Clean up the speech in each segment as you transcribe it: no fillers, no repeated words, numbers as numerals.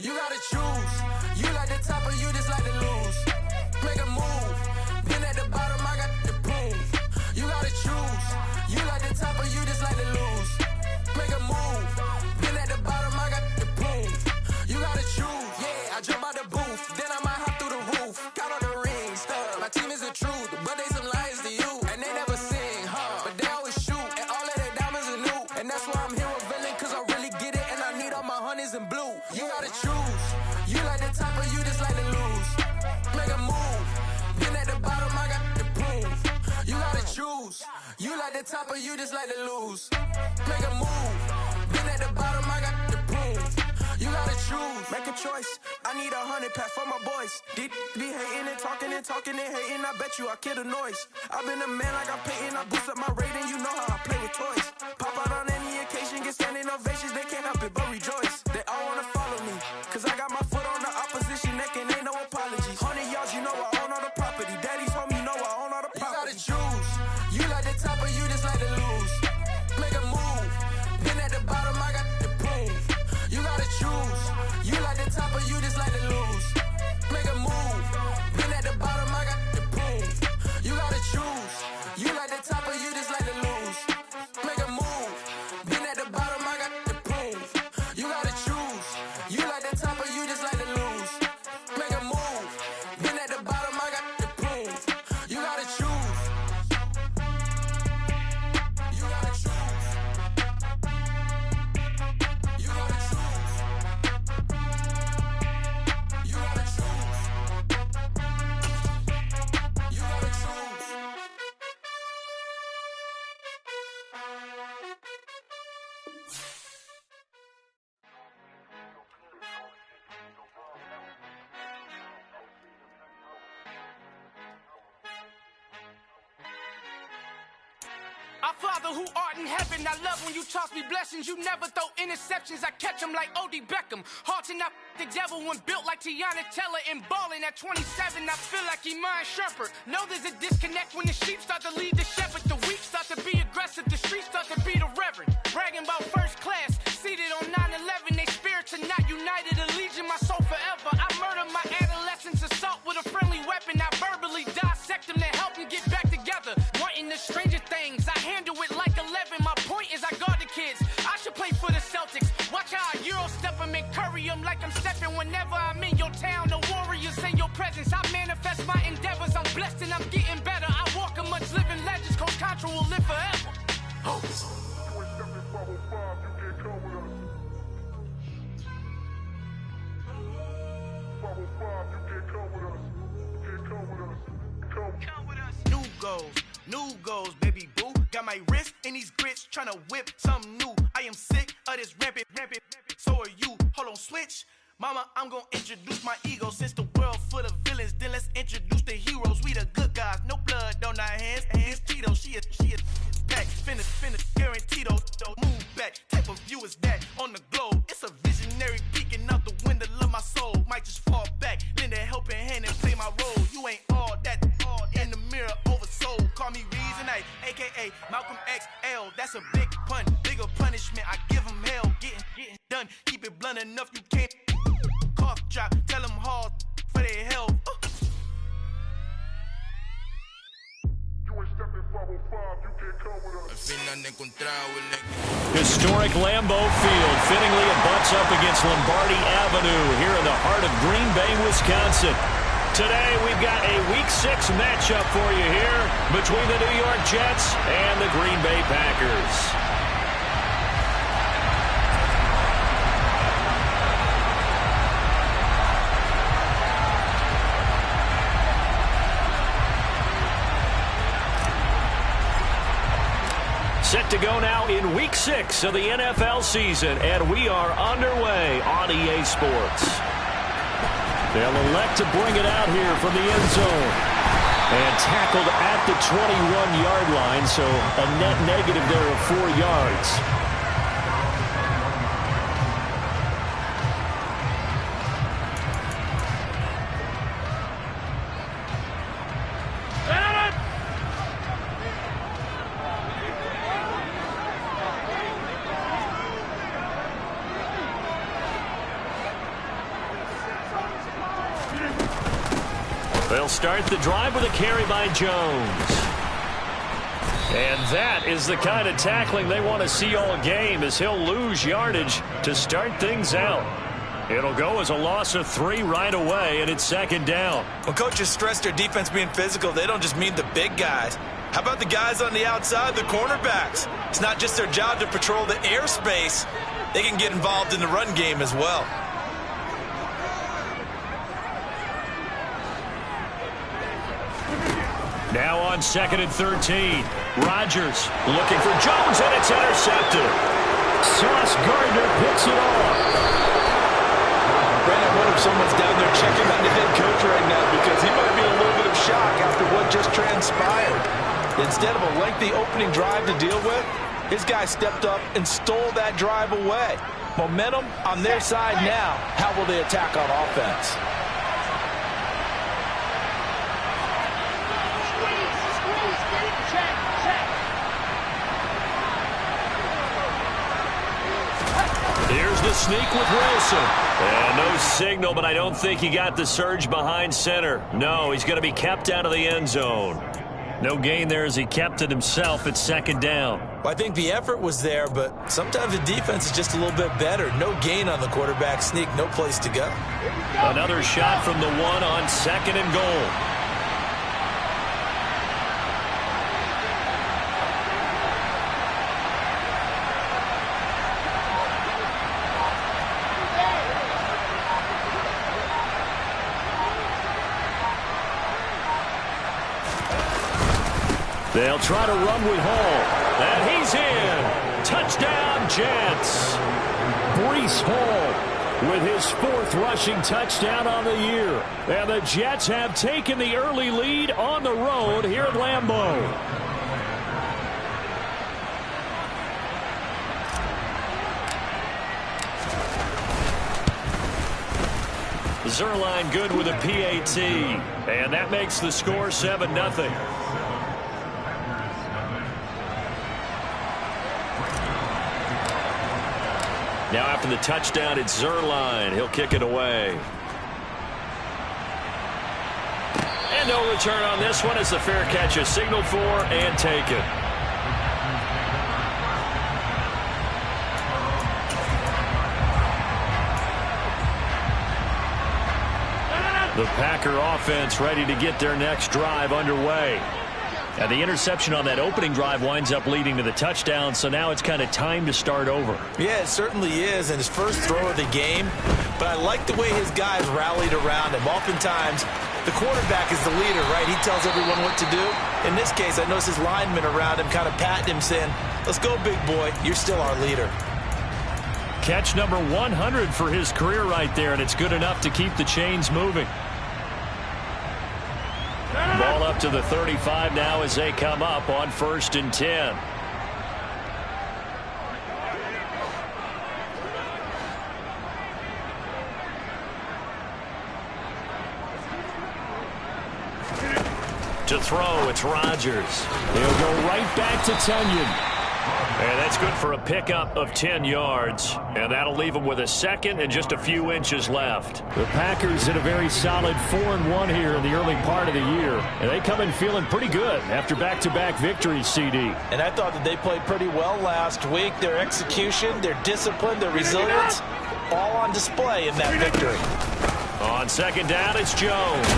You gotta choose. You like the top or you just like to lose. Make a move. Been at the bottom, I got the proof. You gotta choose. You like the top or you just like to lose. Make a move. Been at the bottom, I got the proof. You gotta choose. Yeah, I jump out the booth. Then I might hop through the roof. Count on the rings. My team is the truth, but they some liars to you. And they never sing, but they always shoot. And all of their diamonds are new. And that's why I'm here with villain, cause I really get it. And I need all my honeys in blue. You gotta choose. You like the top or you just like to lose. Make a move. Been at the bottom, I got the proof. You gotta choose. You like the top or you just like to lose. Make a move. Been at the bottom, I got the proof. You gotta choose. Make a choice. I need 100 pack for my boys. Be hating and talking and hating. I bet you I kill the noise. I've been a man like I'm Peyton. I boost up my rating. You know how I play with toys. Pop out on any occasion, get standing ovations. They can't help it but rejoice. They all wanna follow me, cause I got my foot on the opposition neck and ain't no apologies. 100 yards, you know I own all the property. Daddy's home, you know I own all the property. You gotta choose. You like the top or you just like to lose. Make a move. Been at the bottom, I got the proof. You gotta choose. You like the top or you just like to lose. Make a move. Been at the bottom, I got the proof. You gotta choose. You like the top or you just like to lose. Make a move. Been at the bottom, I got the proof. You gotta choose. You like the top or you just like to lose. Make a move. Been at the bottom, I got the proof. You gotta choose. You gotta choose. You gotta choose. You gotta choose. You gotta choose. Our Father who art in heaven, I love when you toss me blessings. You never throw interceptions, I catch them like O.D. Beckham. Hard to not the devil when built like Tiana Teller and balling at 27. I feel like Iman Shumpert. Know there's a disconnect when the sheep start to lead the shepherd. The weak start to be aggressive, the streets start to be the reverend. Bragging about first class, seated on 9/11. They spirits are not united, a legion, my soul forever. I murder my adolescence, assault with a friendly weapon. I verbally dissect them to help them get back together. Wanting the stranger things, I handle it like 11. My point is I guard the kids. I should play for the Celtics. Watch how I Euro step them and curry them like I'm stepping. Whenever I'm in your town, the Warriors in your presence. I manifest my endeavors. I'm blessed and I'm getting better. I walk amongst living legends. Coach Contra will live forever. Oh. New goals, baby boo. Got my wrist in these grits, tryna whip something new. I am sick of this rampant. So are you. Hold on, switch. Mama, I'm gonna introduce my ego. Since the world full of villains, then let's introduce the heroes. We the good guys, no blood on our hands. Hands Tito, she a pack. Finish, guaranteed. Move back. Type of view is that on the globe? It's a visionary peeking out the window of my soul. Might just fall back, lend a helping hand and play my role. You ain't all that. In the mirror, oversold. Call me Reason A, aka Malcolm XL. That's a big pun, bigger punishment. I give him hell, getting done. Keep it blunt enough, you can't. Cough drop, tell them hard for their health. Historic Lambeau Field fittingly abuts up against Lombardi Avenue here in the heart of Green Bay, Wisconsin. Today we've got a Week 6 matchup for you here between the New York Jets and the Green Bay Packers. Set to go now in Week 6 of the NFL season, and we are underway on EA Sports. They'll elect to bring it out here from the end zone. And tackled at the 21-yard line, so a net negative there of 4 yards. They'll start the drive with a carry by Jones. And that is the kind of tackling they want to see all game, as he'll lose yardage to start things out. It'll go as a loss of 3 right away, and it's second down. When coaches stress their defense being physical, they don't just mean the big guys. How about the guys on the outside, the cornerbacks? It's not just their job to patrol the airspace. They can get involved in the run game as well. Now on 2nd and 13. Rodgers looking for Jones, and it's intercepted. Sauce Gardner picks it off. Brandon, I wonder if someone's down there checking on the head coach right now, because he might be in a little bit of shock after what just transpired. Instead of a lengthy opening drive to deal with, his guy stepped up and stole that drive away. Momentum on their side now. How will they attack on offense? Here's the sneak with Wilson. And no signal, but I don't think he got the surge behind center. No, he's going to be kept out of the end zone. No gain there as he kept it himself at second down. Well, I think the effort was there, but sometimes the defense is just a little bit better. No gain on the quarterback sneak, no place to go. Another shot from the 1 on 2nd and goal. They'll try to run with Hall. And he's in. Touchdown, Jets. Breece Hall with his 4th rushing touchdown on the year. And the Jets have taken the early lead on the road here at Lambeau. Zuerlein good with a PAT. And that makes the score 7-0. Now after the touchdown, it's Zuerlein. He'll kick it away. And no return on this one as the fair catch is signaled for and taken. The Packer offense ready to get their next drive underway. And the interception on that opening drive winds up leading to the touchdown, so now it's kind of time to start over. Yeah, it certainly is, and his first throw of the game. But I like the way his guys rallied around him. Oftentimes, the quarterback is the leader, right? He tells everyone what to do. In this case, I noticed his linemen around him kind of patting him, saying, "Let's go, big boy. You're still our leader." Catch number 100 for his career right there, and it's good enough to keep the chains moving. Ball up to the 35 now as they come up on 1st and 10. To throw, it's Rodgers. He'll go right back to Tunyon. And that's good for a pickup of 10 yards. And that'll leave them with a second and just a few inches left. The Packers in a very solid 4-1 here in the early part of the year. And they come in feeling pretty good after back-to-back victories, CD. And I thought that they played pretty well last week. Their execution, their discipline, their resilience, all on display in that victory. On 2nd down, it's Jones.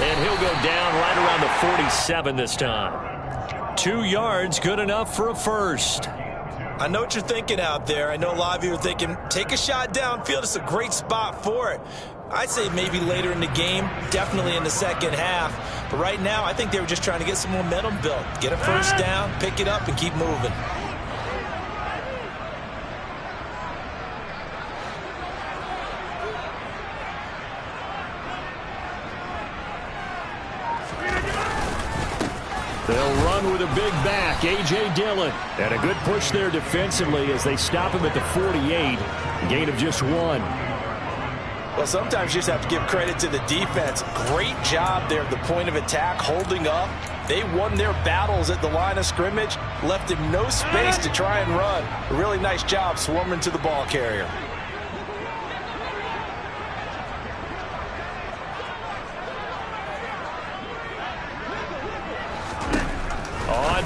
And he'll go down right around the 47 this time. 2 yards, good enough for a first. I know what you're thinking out there. I know a lot of you are thinking, take a shot downfield. It's a great spot for it. I'd say maybe later in the game, definitely in the second half. But right now, I think they were just trying to get some momentum built. Get a first down, pick it up, and keep moving. They'll run with a big back, A.J. Dillon. And a good push there defensively as they stop him at the 48. Gain of just 1. Well, sometimes you just have to give credit to the defense. Great job there at the point of attack, holding up. They won their battles at the line of scrimmage, left him no space to try and run. A really nice job swarming to the ball carrier.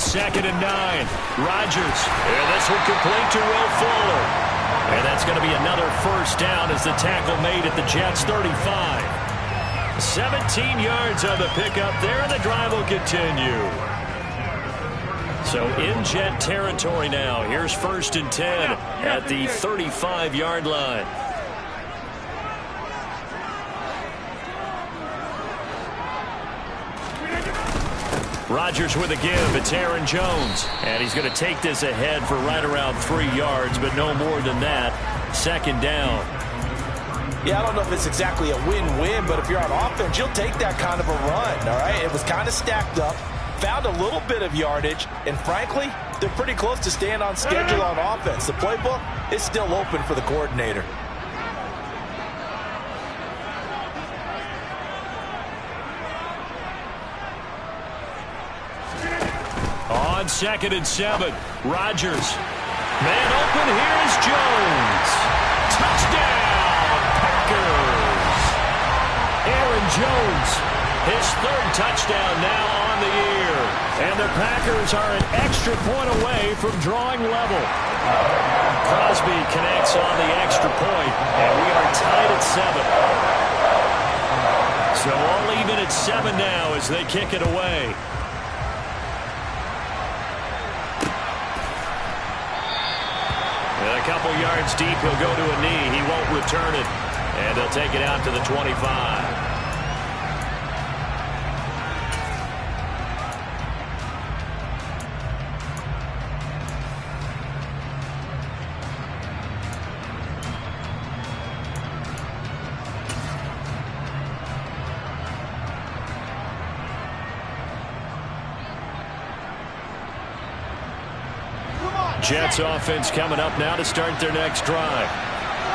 2nd and 9. Rodgers. And this one complete to Will Fuller. And that's going to be another first down as the tackle made at the Jets' 35. 17 yards on the pickup there, and the drive will continue. So in Jet territory now. Here's 1st and 10 at the 35-yard line. Rodgers with a give. It's Aaron Jones. And he's going to take this ahead for right around 3 yards, but no more than that. 2nd down. Yeah, I don't know if it's exactly a win-win, but if you're on offense, you'll take that kind of a run, all right? It was kind of stacked up, found a little bit of yardage, and frankly, they're pretty close to staying on schedule on offense. The playbook is still open for the coordinator. On 2nd and 7, Rodgers. Man open, here's Jones. Touchdown, Packers. Aaron Jones, his 3rd touchdown now on the year. And the Packers are an extra point away from drawing level. Crosby connects on the extra point, and we are tied at 7. So all even at 7 now as they kick it away. A couple yards deep, he'll go to a knee. He won't return it. And they'll take it out to the 25. Jets offense coming up now to start their next drive.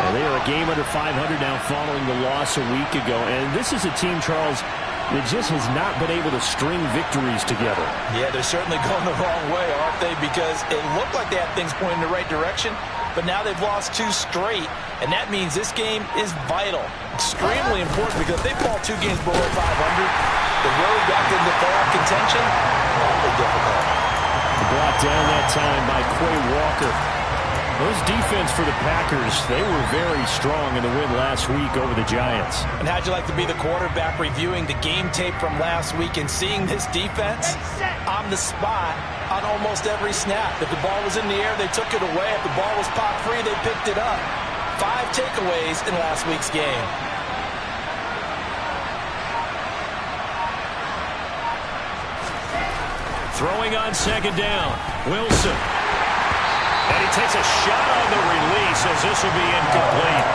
And they are a game under 500 now following the loss a week ago. And this is a team, Charles, that just has not been able to string victories together. Yeah, they're certainly going the wrong way, aren't they? Because it looked like they had things pointing in the right direction, but now they've lost 2 straight. And that means this game is vital, extremely important, because if they fall 2 games below 500, the road back into playoff contention, awfully difficult. Brought down that time by Quay Walker. Those defense for the Packers, they were very strong in the win last week over the Giants. And how'd you like to be the quarterback reviewing the game tape from last week and seeing this defense on the spot on almost every snap? If the ball was in the air, they took it away. If the ball was popped free, they picked it up. 5 takeaways in last week's game. Throwing on 2nd down, Wilson. And he takes a shot on the release as this will be incomplete.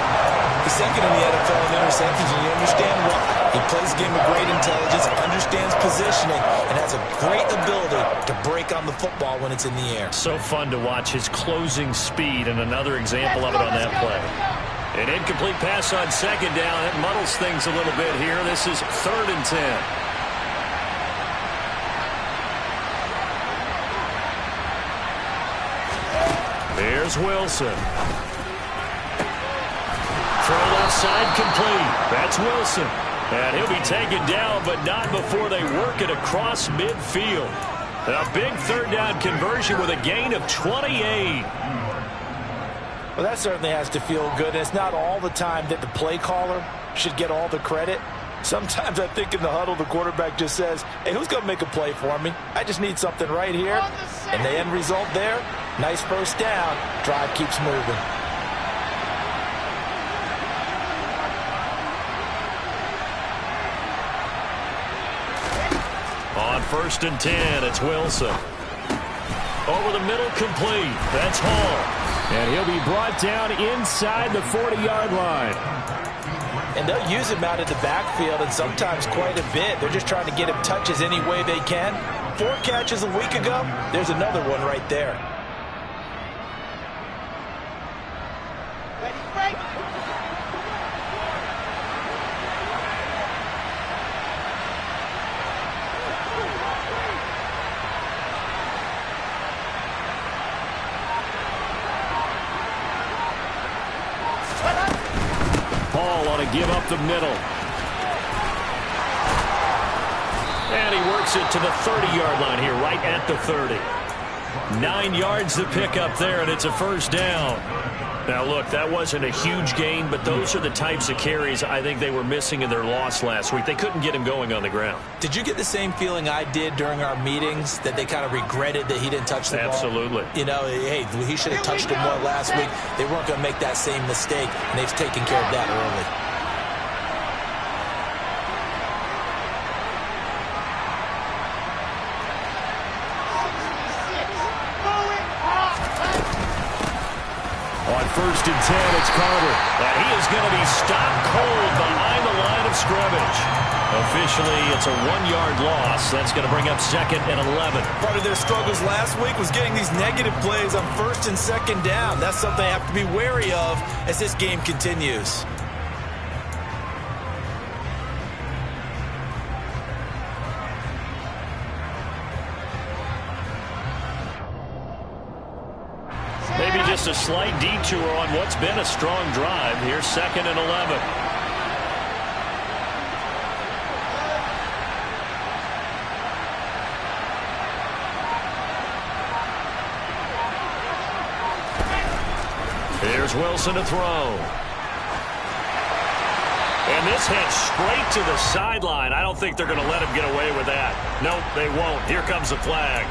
The 2nd in the NFL in interceptions, and you understand why. He plays a game of great intelligence, understands positioning, and has a great ability to break on the football when it's in the air. So fun to watch his closing speed, and another example of it on that play. An incomplete pass on 2nd down. That muddles things a little bit here. This is 3rd and 10. There's Wilson. Throw left side complete. That's Wilson. And he'll be taken down, but not before they work it across midfield. A big 3rd down conversion with a gain of 28. Well, that certainly has to feel good. It's not all the time that the play caller should get all the credit. Sometimes I think in the huddle, the quarterback just says, hey, who's going to make a play for me? I just need something right here. And the end result there, nice first down. Drive keeps moving. On 1st and 10, it's Wilson. Over the middle, complete. That's Hall. And he'll be brought down inside the 40-yard line. And they'll use him out of the backfield, and sometimes quite a bit. They're just trying to get him touches any way they can. 4 catches a week ago. There's another one right there. Ready, break. Paul ought to give up the middle. And he works it to the 30-yard line here, right at the 30. 9 yards to pick up there, and it's a first down. Now, look, that wasn't a huge gain, but those are the types of carries I think they were missing in their loss last week. They couldn't get him going on the ground. Did you get the same feeling I did during our meetings, that they kind of regretted that he didn't touch the ball? Absolutely. You know, hey, he should have touched it more last week. They weren't going to make that same mistake, and they've taken care of that early. First and 10, it's Carter. And he is going to be stopped cold behind the line of scrimmage. Officially, it's a 1-yard loss. That's going to bring up 2nd and 11. Part of their struggles last week was getting these negative plays on 1st and 2nd down. That's something they have to be wary of as this game continues. Maybe just a slight detour on what's been a strong drive. Here's 2nd and 11. Here's Wilson to throw. And this hit straight to the sideline. I don't think they're going to let him get away with that. Nope, they won't. Here comes the flag.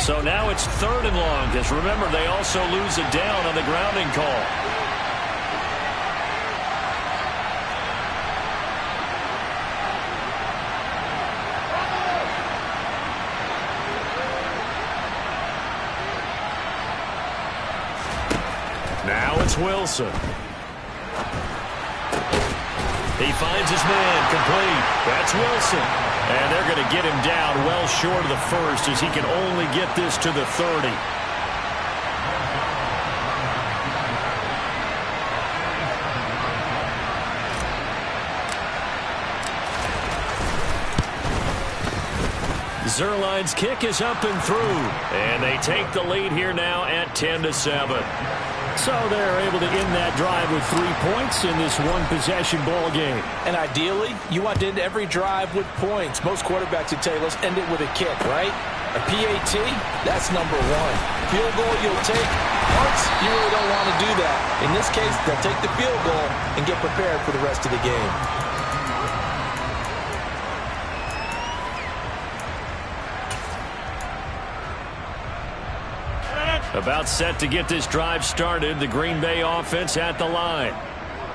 So now it's 3rd and long, because remember, they also lose it down on the grounding call. Now it's Wilson. He finds his man, complete. That's Wilson. And they're going to get him down well short of the first, as he can only get this to the 30. Zuerlein's kick is up and through. And they take the lead here now at 10-7. So they're able to end that drive with 3 points in this one-possession ball game. And ideally, you want to end every drive with points. Most quarterbacks would tell you, let's end it with a kick, right? A PAT, that's number 1. Field goal, you'll take. Punts, you really don't want to do that. In this case, they'll take the field goal and get prepared for the rest of the game. About set to get this drive started. The Green Bay offense at the line.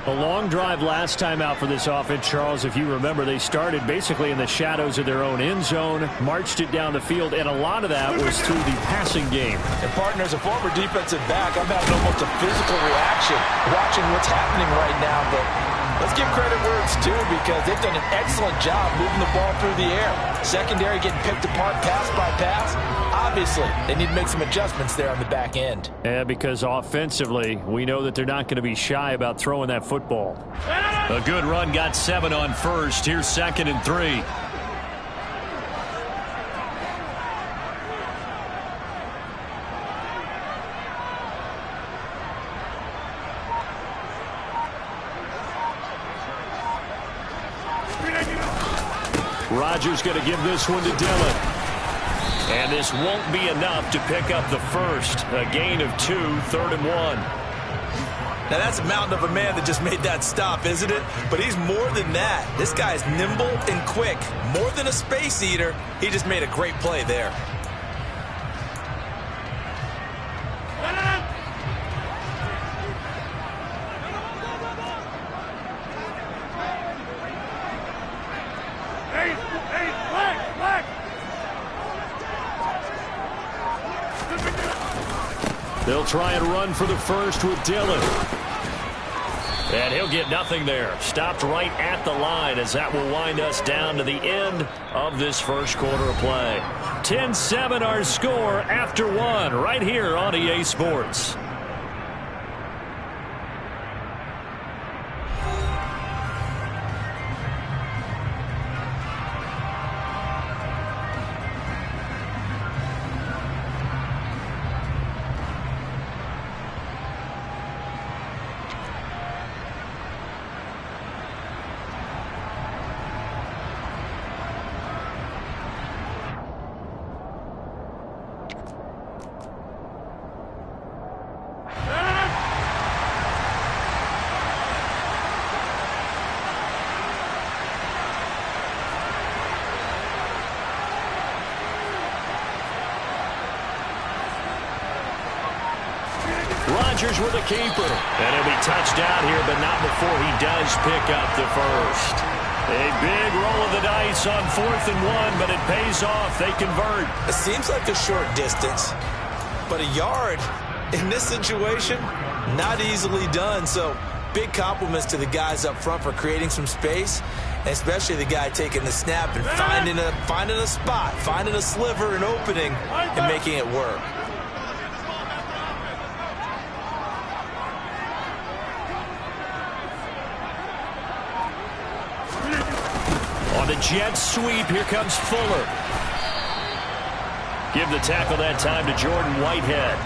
A long drive last time out for this offense, Charles. If you remember, they started basically in the shadows of their own end zone, marched it down the field, and a lot of that was through the passing game. And partner, as a former defensive back, I'm having almost a physical reaction watching what's happening right now. But let's give credit where it's due, because they've done an excellent job moving the ball through the air. Secondary getting picked apart pass by pass. Obviously, they need to make some adjustments there on the back end. Yeah, because offensively, we know that they're not going to be shy about throwing that football. A good run, got 7 on first. Here's 2nd and 3. Rodgers going to give this one to Dillon. And this won't be enough to pick up the first. A gain of 2, 3rd and 1. Now that's a mountain of a man that just made that stop, isn't it? But he's more than that. This guy's nimble and quick. More than a space eater. He just made a great play there. They'll try and run for the first with Dillon. And he'll get nothing there. Stopped right at the line, as that will wind us down to the end of this first quarter of play. 10-7 our score after 1 right here on EA Sports. Rodgers with a keeper. And he'll be touched out here, but not before he does pick up the first. A big roll of the dice on 4th and 1, but it pays off. They convert. It seems like a short distance, but a yard in this situation, not easily done. So big compliments to the guys up front for creating some space, and especially the guy taking the snap and finding a spot, finding a sliver, an opening, and making it work. On the jet sweep, here comes Fuller. Give the tackle that time to Jordan Whitehead.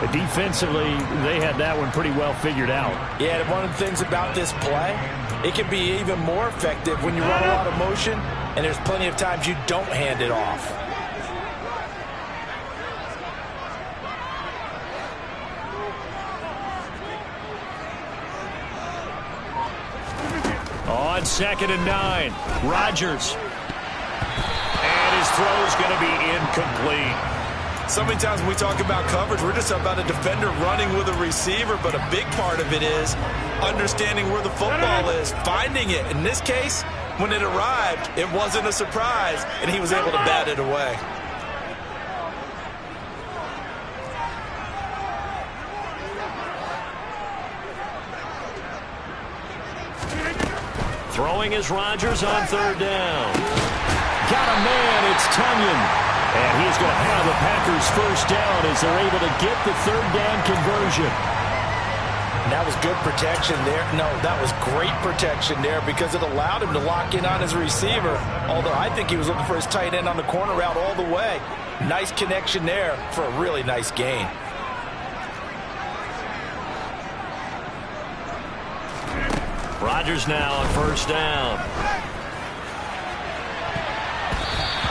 But defensively, they had that one pretty well figured out. Yeah, and one of the things about this play, it can be even more effective when you run a lot of motion, and there's plenty of times you don't hand it off. On 2nd and 9, Rodgers. And his throw's going to be incomplete. So many times when we talk about coverage, we're just about a defender running with a receiver, but a big part of it is understanding where the football is, finding it. In this case, when it arrived, it wasn't a surprise, and he was able to bat it away. Throwing is Rodgers on 3rd down. Got a man, it's Tonyan. And he's going to have the Packers first down as they're able to get the 3rd down conversion. And that was good protection there. No, that was great protection there because it allowed him to lock in on his receiver, although I think he was looking for his tight end on the corner route all the way. Nice connection there for a really nice gain. Rodgers now on 1st down.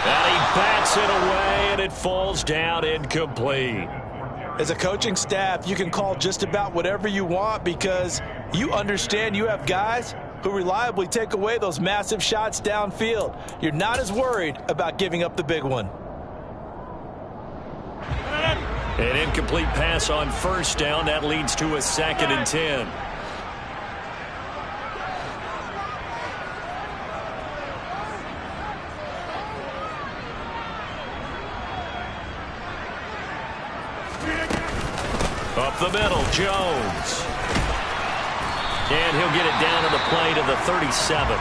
And he bats it away, and it falls down incomplete. As a coaching staff, you can call just about whatever you want because you understand you have guys who reliably take away those massive shots downfield. You're not as worried about giving up the big one. An incomplete pass on 1st down. That leads to a 2nd and 10. Up the middle, Jones. And he'll get it down to the play to the 37.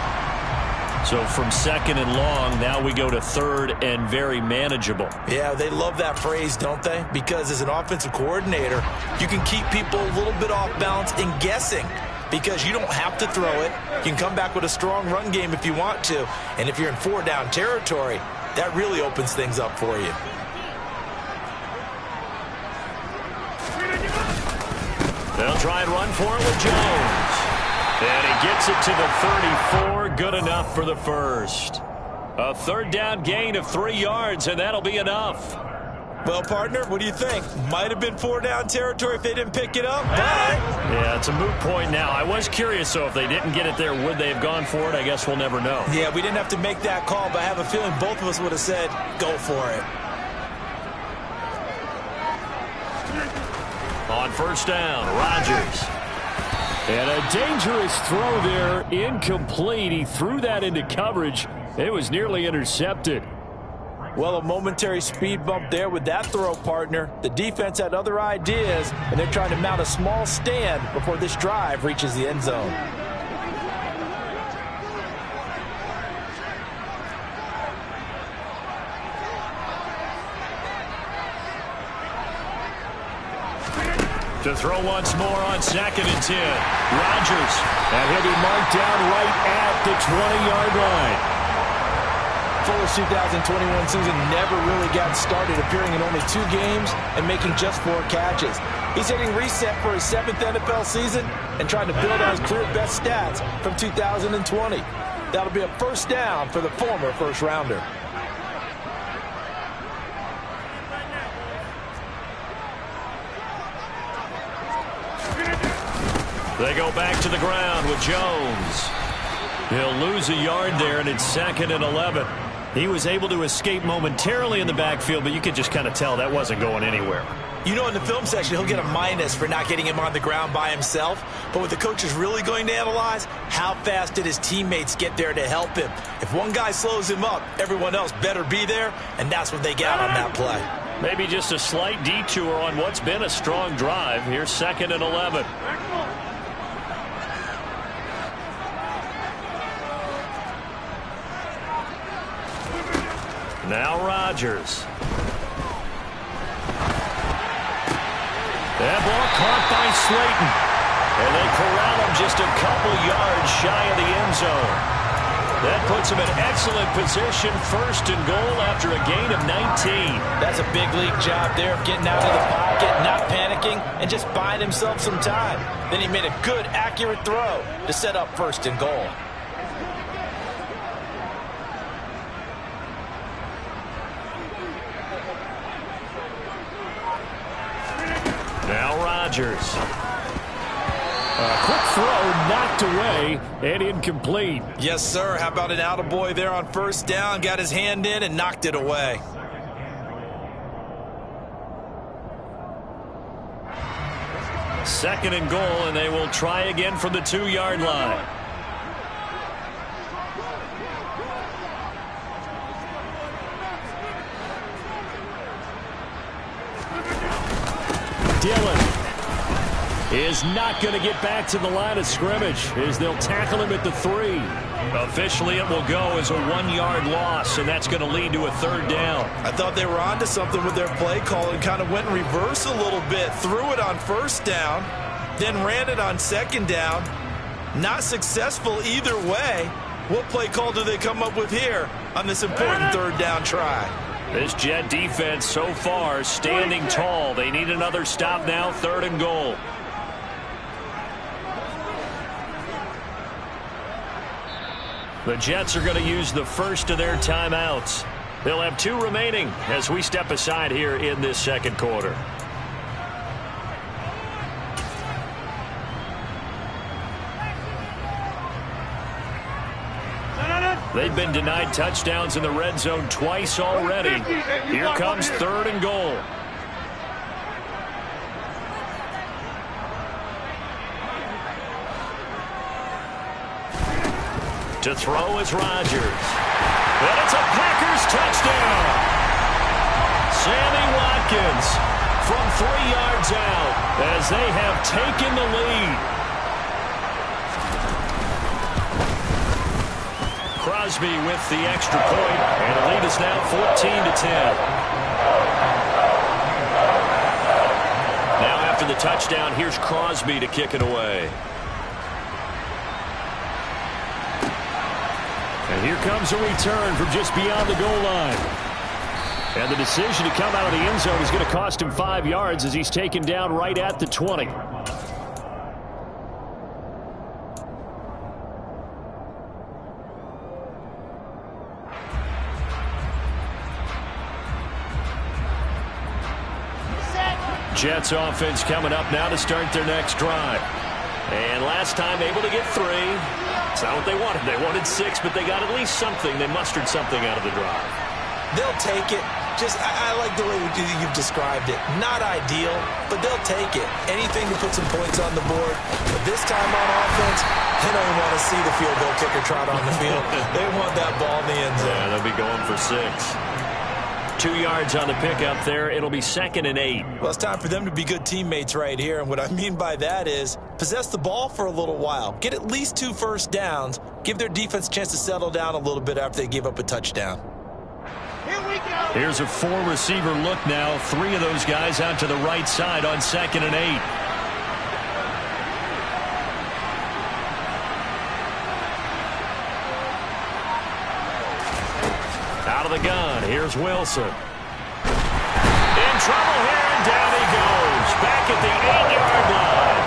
So from 2nd and long, now we go to 3rd and very manageable. Yeah, they love that phrase, don't they? Because as an offensive coordinator, you can keep people a little bit off balance and guessing because you don't have to throw it. You can come back with a strong run game if you want to. And if you're in 4-down territory, that really opens things up for you. They'll try and run for it with Jones. And he gets it to the 34. Good enough for the first. A 3rd down gain of 3 yards, and that'll be enough. Well, partner, what do you think? Might have been 4-down territory if they didn't pick it up, but... Yeah, it's a moot point now. I was curious, so if they didn't get it there, would they have gone for it? I guess we'll never know. Yeah, we didn't have to make that call, but I have a feeling both of us would have said, go for it. On 1st down, Rodgers. And a dangerous throw there, incomplete. He threw that into coverage. It was nearly intercepted. Well, a momentary speed bump there with that throw, partner. The defense had other ideas, and they're trying to mount a small stand before this drive reaches the end zone. To throw once more on 2nd and 10. Rodgers. And he'll be marked down right at the 20-yard line. Fuller's 2021 season never really got started, appearing in only 2 games and making just 4 catches. He's hitting reset for his 7th NFL season and trying to build on his career best stats from 2020. That'll be a 1st down for the former first-rounder. They go back to the ground with Jones. He'll lose a yard there, and it's 2nd and 11. He was able to escape momentarily in the backfield, but you could just kind of tell that wasn't going anywhere. You know, in the film section, he'll get a minus for not getting him on the ground by himself. But what the coach is really going to analyze, how fast did his teammates get there to help him? If one guy slows him up, everyone else better be there, and that's what they got on that play. Maybe just a slight detour on what's been a strong drive. Here's 2nd and 11. Now Rodgers. That ball caught by Slayton. And they corral him just a couple yards shy of the end zone. That puts him in excellent position, 1st and goal after a gain of 19. That's a big league job there of getting out of the pocket, not panicking, and just buying himself some time. Then he made a good, accurate throw to set up 1st and goal. Now Rodgers. A quick throw knocked away and incomplete. Yes, sir. How about an attaboy there on 1st down? Got his hand in and knocked it away. Second and goal, and they will try again from the 2-yard line. Dillon is not going to get back to the line of scrimmage as they'll tackle him at the 3. Officially, it will go as a 1-yard loss, and that's going to lead to a 3rd down. I thought they were onto something with their play call and kind of went in reverse a little bit. Threw it on 1st down, then ran it on 2nd down. Not successful either way. What play call do they come up with here on this important 3rd down try? This Jet defense so far standing tall. They need another stop now, 3rd and goal. The Jets are going to use the first of their timeouts. They'll have 2 remaining as we step aside here in this 2nd quarter. They've been denied touchdowns in the red zone twice already. Here comes 3rd and goal. To throw is Rodgers. And it's a Packers touchdown. Sammy Watkins from 3 yards out as they have taken the lead. Crosby with the extra point, and the lead is now 14-10. Now after the touchdown, here's Crosby to kick it away. And here comes a return from just beyond the goal line. And the decision to come out of the end zone is going to cost him 5 yards as he's taken down right at the 20. Jets offense coming up now to start their next drive. And last time able to get 3. It's not what they wanted. They wanted 6, but they got at least something. They mustered something out of the drive. They'll take it. I like the way you've described it. Not ideal, but they'll take it. Anything to put some points on the board. But this time on offense, they don't even want to see the field goal kicker trot on the field. They want that ball in the end zone. Yeah, they'll be going for 6. 2 yards on the pickup there. It'll be 2nd and 8. Well, it's time for them to be good teammates right here. And what I mean by that is possess the ball for a little while. Get at least 2 first downs. Give their defense a chance to settle down a little bit after they give up a touchdown. Here's a 4-receiver look now. 3 of those guys out to the right side on 2nd and 8. Out of the gun, here's Wilson. In trouble here, and down he goes. Back at the 8-yard line.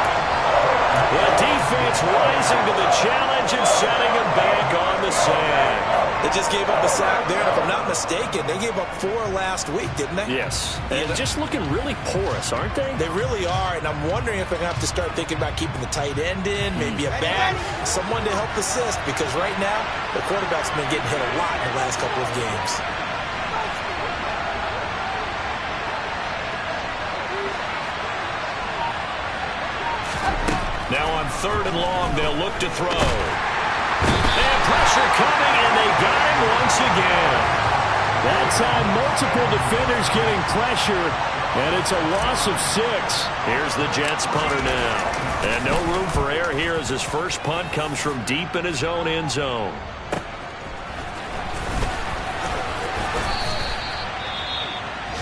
The defense rising to the challenge and setting him back on the sand. They just gave up a sack there, and if I'm not mistaken, they gave up 4 last week, didn't they? Yes. And just looking really porous, aren't they? They really are, and I'm wondering if they're going to have to start thinking about keeping the tight end in, maybe a back, someone to help assist, because right now, the quarterback's been getting hit a lot in the last couple of games. 3rd and long. They'll look to throw. And pressure coming, and they got him once again. That time, multiple defenders getting pressure, and it's a loss of 6. Here's the Jets punter now. And no room for error here as his first punt comes from deep in his own end zone.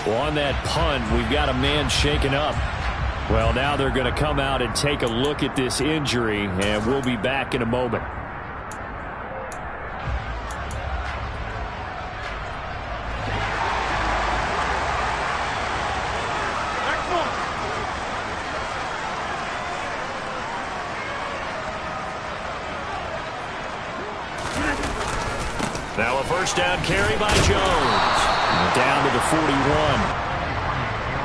Well, on that punt, we've got a man shaken up. Well, now they're going to come out and take a look at this injury, and we'll be back in a moment. Now a first down carry by Jones. Down to the 41.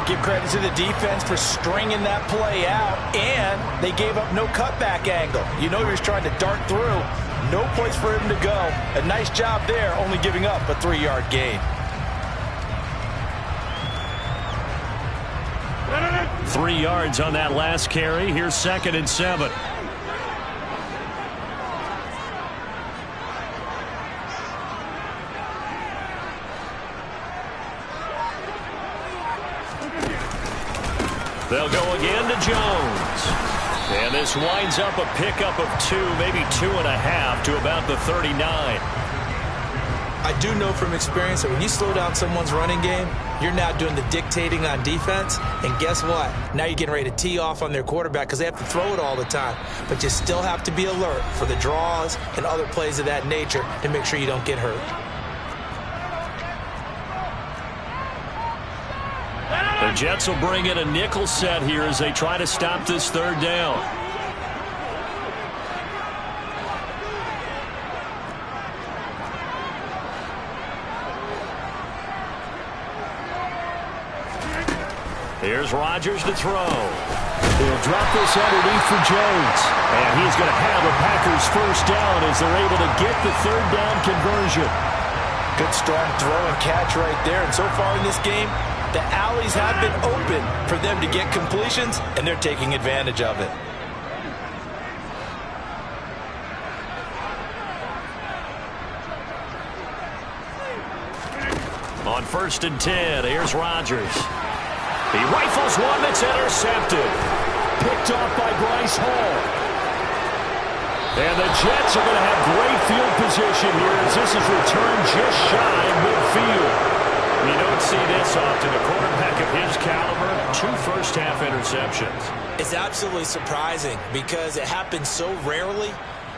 Give credit to the defense for stringing that play out, and they gave up no cutback angle. You know he was trying to dart through. No place for him to go. A nice job there, only giving up a 3-yard gain. 3 yards on that last carry. Here's 2nd and 7. They'll go again to Jones. And this winds up a pickup of 2, maybe 2.5 to about the 39. I do know from experience that when you slow down someone's running game, you're now doing the dictating on defense. And guess what? Now you're getting ready to tee off on their quarterback because they have to throw it all the time. But you still have to be alert for the draws and other plays of that nature to make sure you don't get hurt. The Jets will bring in a nickel set here as they try to stop this 3rd down. Here's Rodgers to throw. He'll drop this underneath for Jones. And he's going to have a Packers first down as they're able to get the 3rd down conversion. Good strong throw and catch right there. And so far in this game, the alleys have been open for them to get completions, and they're taking advantage of it. On 1st and 10, here's Rodgers. He rifles one that's intercepted. Picked off by Bryce Hall. And the Jets are going to have great field position here as this is returned just shy of midfield. You don't see this often. A quarterback of his caliber, 2 first-half interceptions. It's absolutely surprising because it happens so rarely.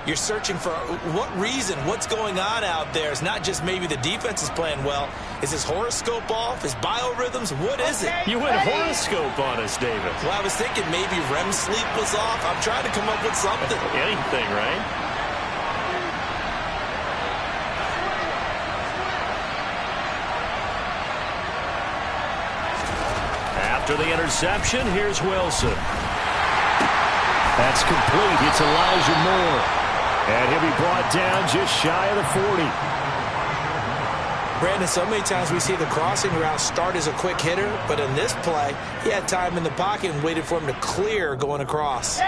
You're searching for what reason, what's going on out there. It's not just maybe the defense is playing well. Is his horoscope off? His biorhythms? What is it? You went horoscope on us, David. Well, I was thinking maybe REM sleep was off. I'm trying to come up with something. Anything, right? After the interception, here's Wilson. That's complete. It's Elijah Moore. And he'll be brought down just shy of the 40. Brandon, so many times we see the crossing route start as a quick hitter, but in this play, he had time in the pocket and waited for him to clear going across.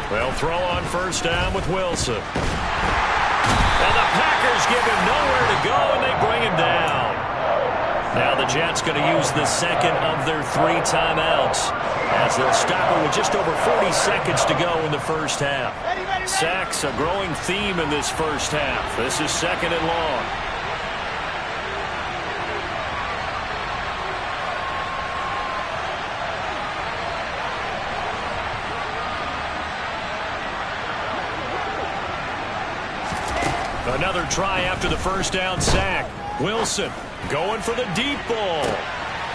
They'll throw on first down with Wilson. And the Packers give him nowhere to go, and they bring him down. Now the Jets going to use the 2nd of their 3 timeouts as they'll stop it with just over 40 seconds to go in the first half. Sacks, a growing theme in this first half. This is 2nd and long. Another try after the first down sack. Wilson going for the deep ball.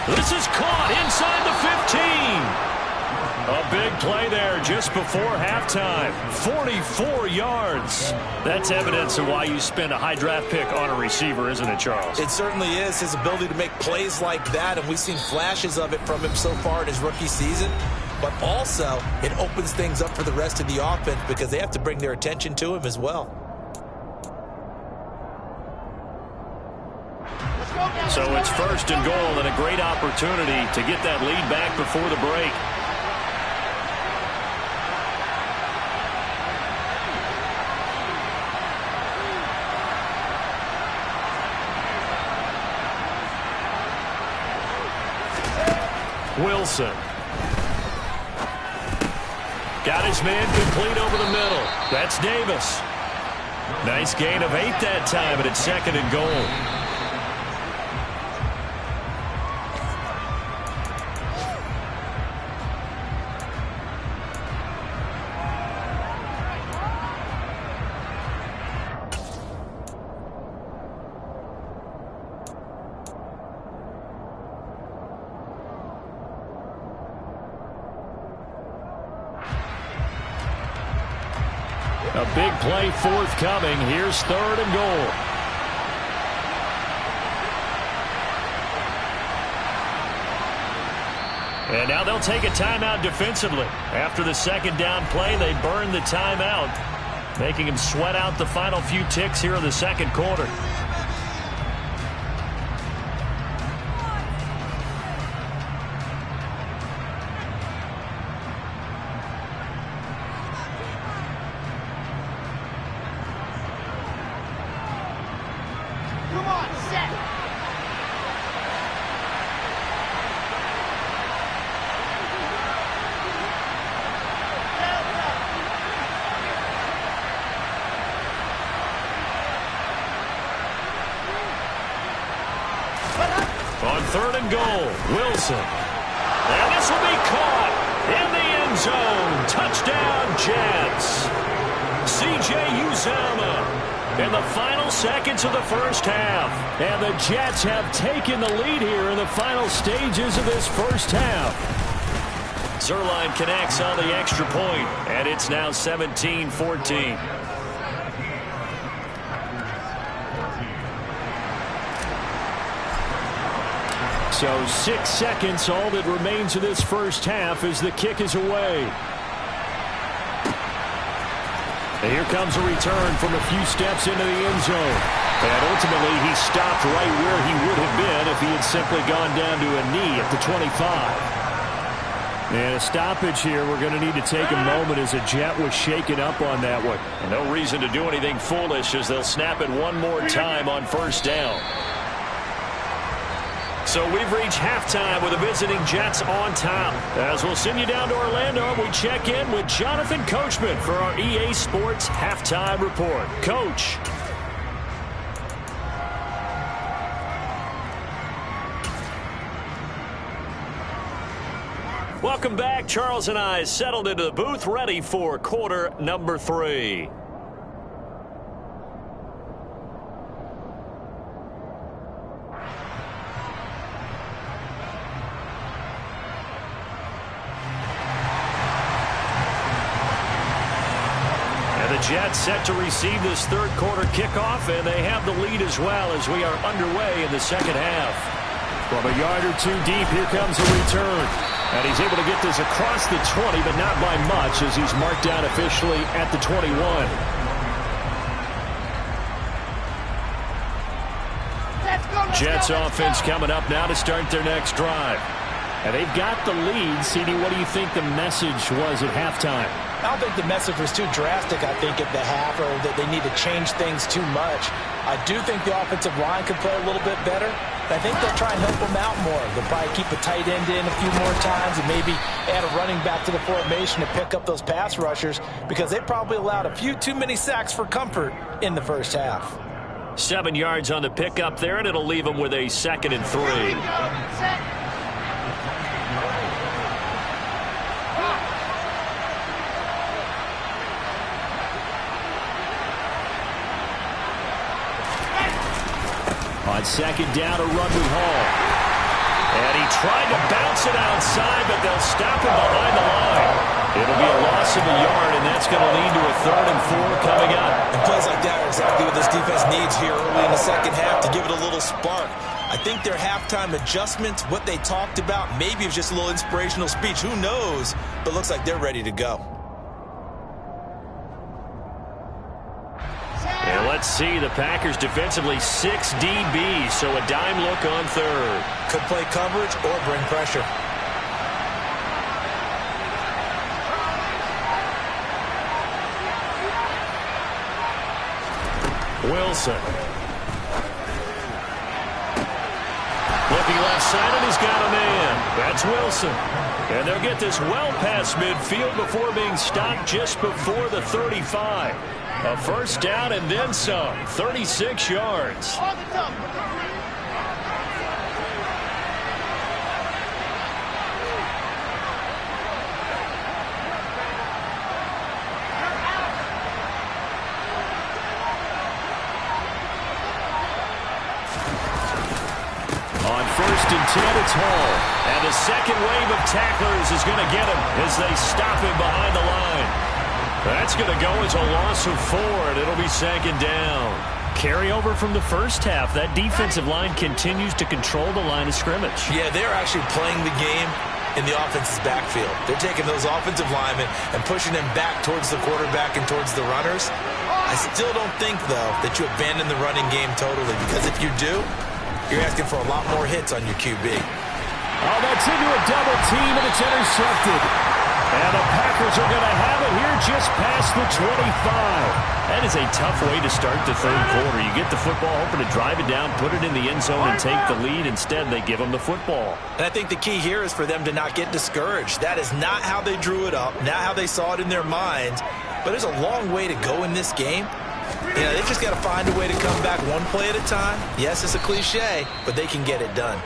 This is caught inside the 15. A big play there just before halftime. 44 yards. That's evidence of why you spend a high draft pick on a receiver, isn't it, Charles? It certainly is. His ability to make plays like that, and we've seen flashes of it from him so far in his rookie season. But also, it opens things up for the rest of the offense because they have to bring their attention to him as well. So it's 1st and goal and a great opportunity to get that lead back before the break. Wilson. Got his man complete over the middle. That's Davis. Nice gain of 8 that time, and it's 2nd and goal. A big play forthcoming. Here's 3rd and goal. And now they'll take a timeout defensively. After the 2nd down play, they burn the timeout, making him sweat out the final few ticks here in the 2nd quarter. On 3rd and goal, Wilson. And this will be caught in the end zone. Touchdown, Jets. C.J. Uzomah in the final seconds of the first half. And the Jets have taken the lead here in the final stages of this first half. Zuerlein connects on the extra point, and it's now 17-14. So 6 seconds, all that remains of this first half as the kick is away. And here comes a return from a few steps into the end zone. And ultimately, he stopped right where he would have been if he had simply gone down to a knee at the 25. And a stoppage here. We're going to need to take a moment as a Jet was shaken up on that one. And no reason to do anything foolish as they'll snap it one more time on 1st down. So we've reached halftime with the visiting Jets on top. As we'll send you down to Orlando, we check in with Jonathan Coachman for our EA Sports Halftime Report. Coach. Welcome back. Charles and I settled into the booth, ready for quarter number 3. Jets set to receive this 3rd quarter kickoff, and they have the lead as well as we are underway in the 2nd half. From a yard or 2 deep, here comes a return. And he's able to get this across the 20, but not by much as he's marked down officially at the 21. Jets offense coming up now to start their next drive. And they've got the lead. CD, what do you think the message was at halftime? I don't think the message was too drastic, I think, at the half, or that they need to change things too much. I do think the offensive line could play a little bit better. I think they'll try and help them out more. They'll probably keep a tight end in a few more times and maybe add a running back to the formation to pick up those pass rushers because they probably allowed a few too many sacks for comfort in the first half. 7 yards on the pickup there, and it'll leave them with a 2nd and 3. On 2nd down, a run with Hall. And he tried to bounce it outside, but they'll stop him behind the line. It'll be a loss of a yard, and that's going to lead to a 3rd and 4 coming up. And plays like that are exactly what this defense needs here early in the 2nd half to give it a little spark. I think their halftime adjustments, what they talked about, maybe it was just a little inspirational speech. Who knows? But it looks like they're ready to go. And Let's see, the Packers defensively 6 DBs, so a dime look on third. Could play coverage or bring pressure. Wilson. Looking left side, and he's got a man. That's Wilson. And they'll get this well past midfield before being stopped just before the 35. A first down and then some. 36 yards. On 1st and 10, it's Hall. And the second wave of tacklers is going to get him as they stop him behind the line. That's going to go as a loss of 4, and it'll be 2nd down. Carryover from the first half. That defensive line continues to control the line of scrimmage. Yeah, they're actually playing the game in the offense's backfield. They're taking those offensive linemen and pushing them back towards the quarterback and towards the runners. I still don't think, though, that you abandon the running game totally, because if you do, you're asking for a lot more hits on your QB. Oh, that's into a double team, and it's intercepted. And the Packers are going to have it here just past the 25. That is a tough way to start the third quarter. You get the football, hoping to drive it down, put it in the end zone, and take the lead. Instead, they give them the football. And I think the key here is for them to not get discouraged. That is not how they drew it up, not how they saw it in their minds. But there's a long way to go in this game. You know, they just got to find a way to come back one play at a time. Yes, it's a cliche, but they can get it done.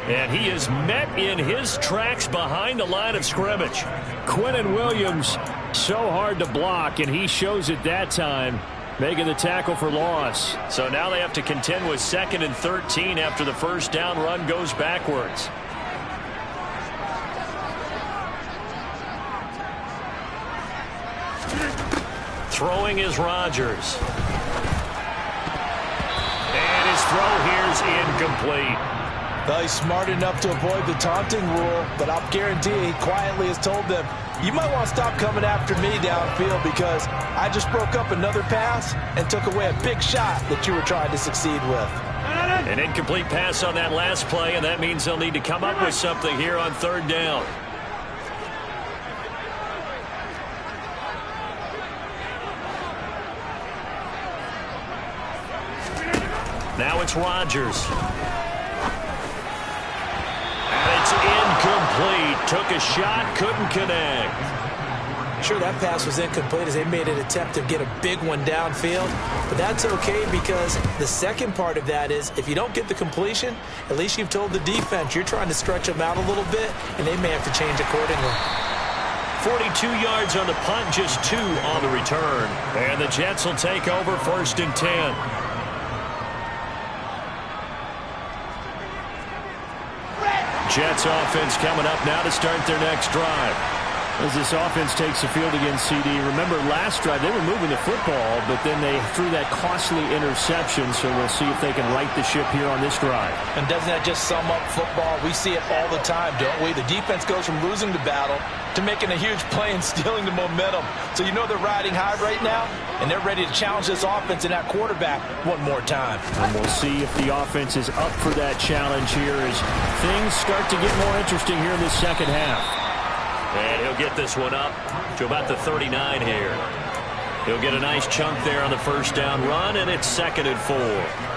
And he is met in his tracks behind the line of scrimmage. Quinnen Williams, so hard to block, and he shows it that time, making the tackle for loss. So now they have to contend with 2nd and 13 after the first down run goes backwards. Throwing is Rodgers. And his throw here is incomplete. Well, he's smart enough to avoid the taunting rule, but I'll guarantee he quietly has told them, you might want to stop coming after me downfield because I just broke up another pass and took away a big shot that you were trying to succeed with. An incomplete pass on that last play, and that means they'll need to come up with something here on 3rd down. Now it's Rodgers. And it's incomplete. Took a shot, couldn't connect. Sure, that pass was incomplete as they made an attempt to get a big one downfield. But that's okay because the second part of that is if you don't get the completion, at least you've told the defense you're trying to stretch them out a little bit, and they may have to change accordingly. 42 yards on the punt, just 2 on the return. And the Jets will take over 1st and 10. Jets offense coming up now to start their next drive. As this offense takes the field against CD, remember last drive they were moving the football, but then they threw that costly interception, so we'll see if they can right the ship here on this drive. And doesn't that just sum up football? We see it all the time, don't we? The defense goes from losing the battle to making a huge play and stealing the momentum. So you know they're riding high right now, and they're ready to challenge this offense and that quarterback one more time. And we'll see if the offense is up for that challenge here as things start to get more interesting here in the second half. And he'll get this one up to about the 39 here. He'll get a nice chunk there on the first down run, and it's 2nd and 4.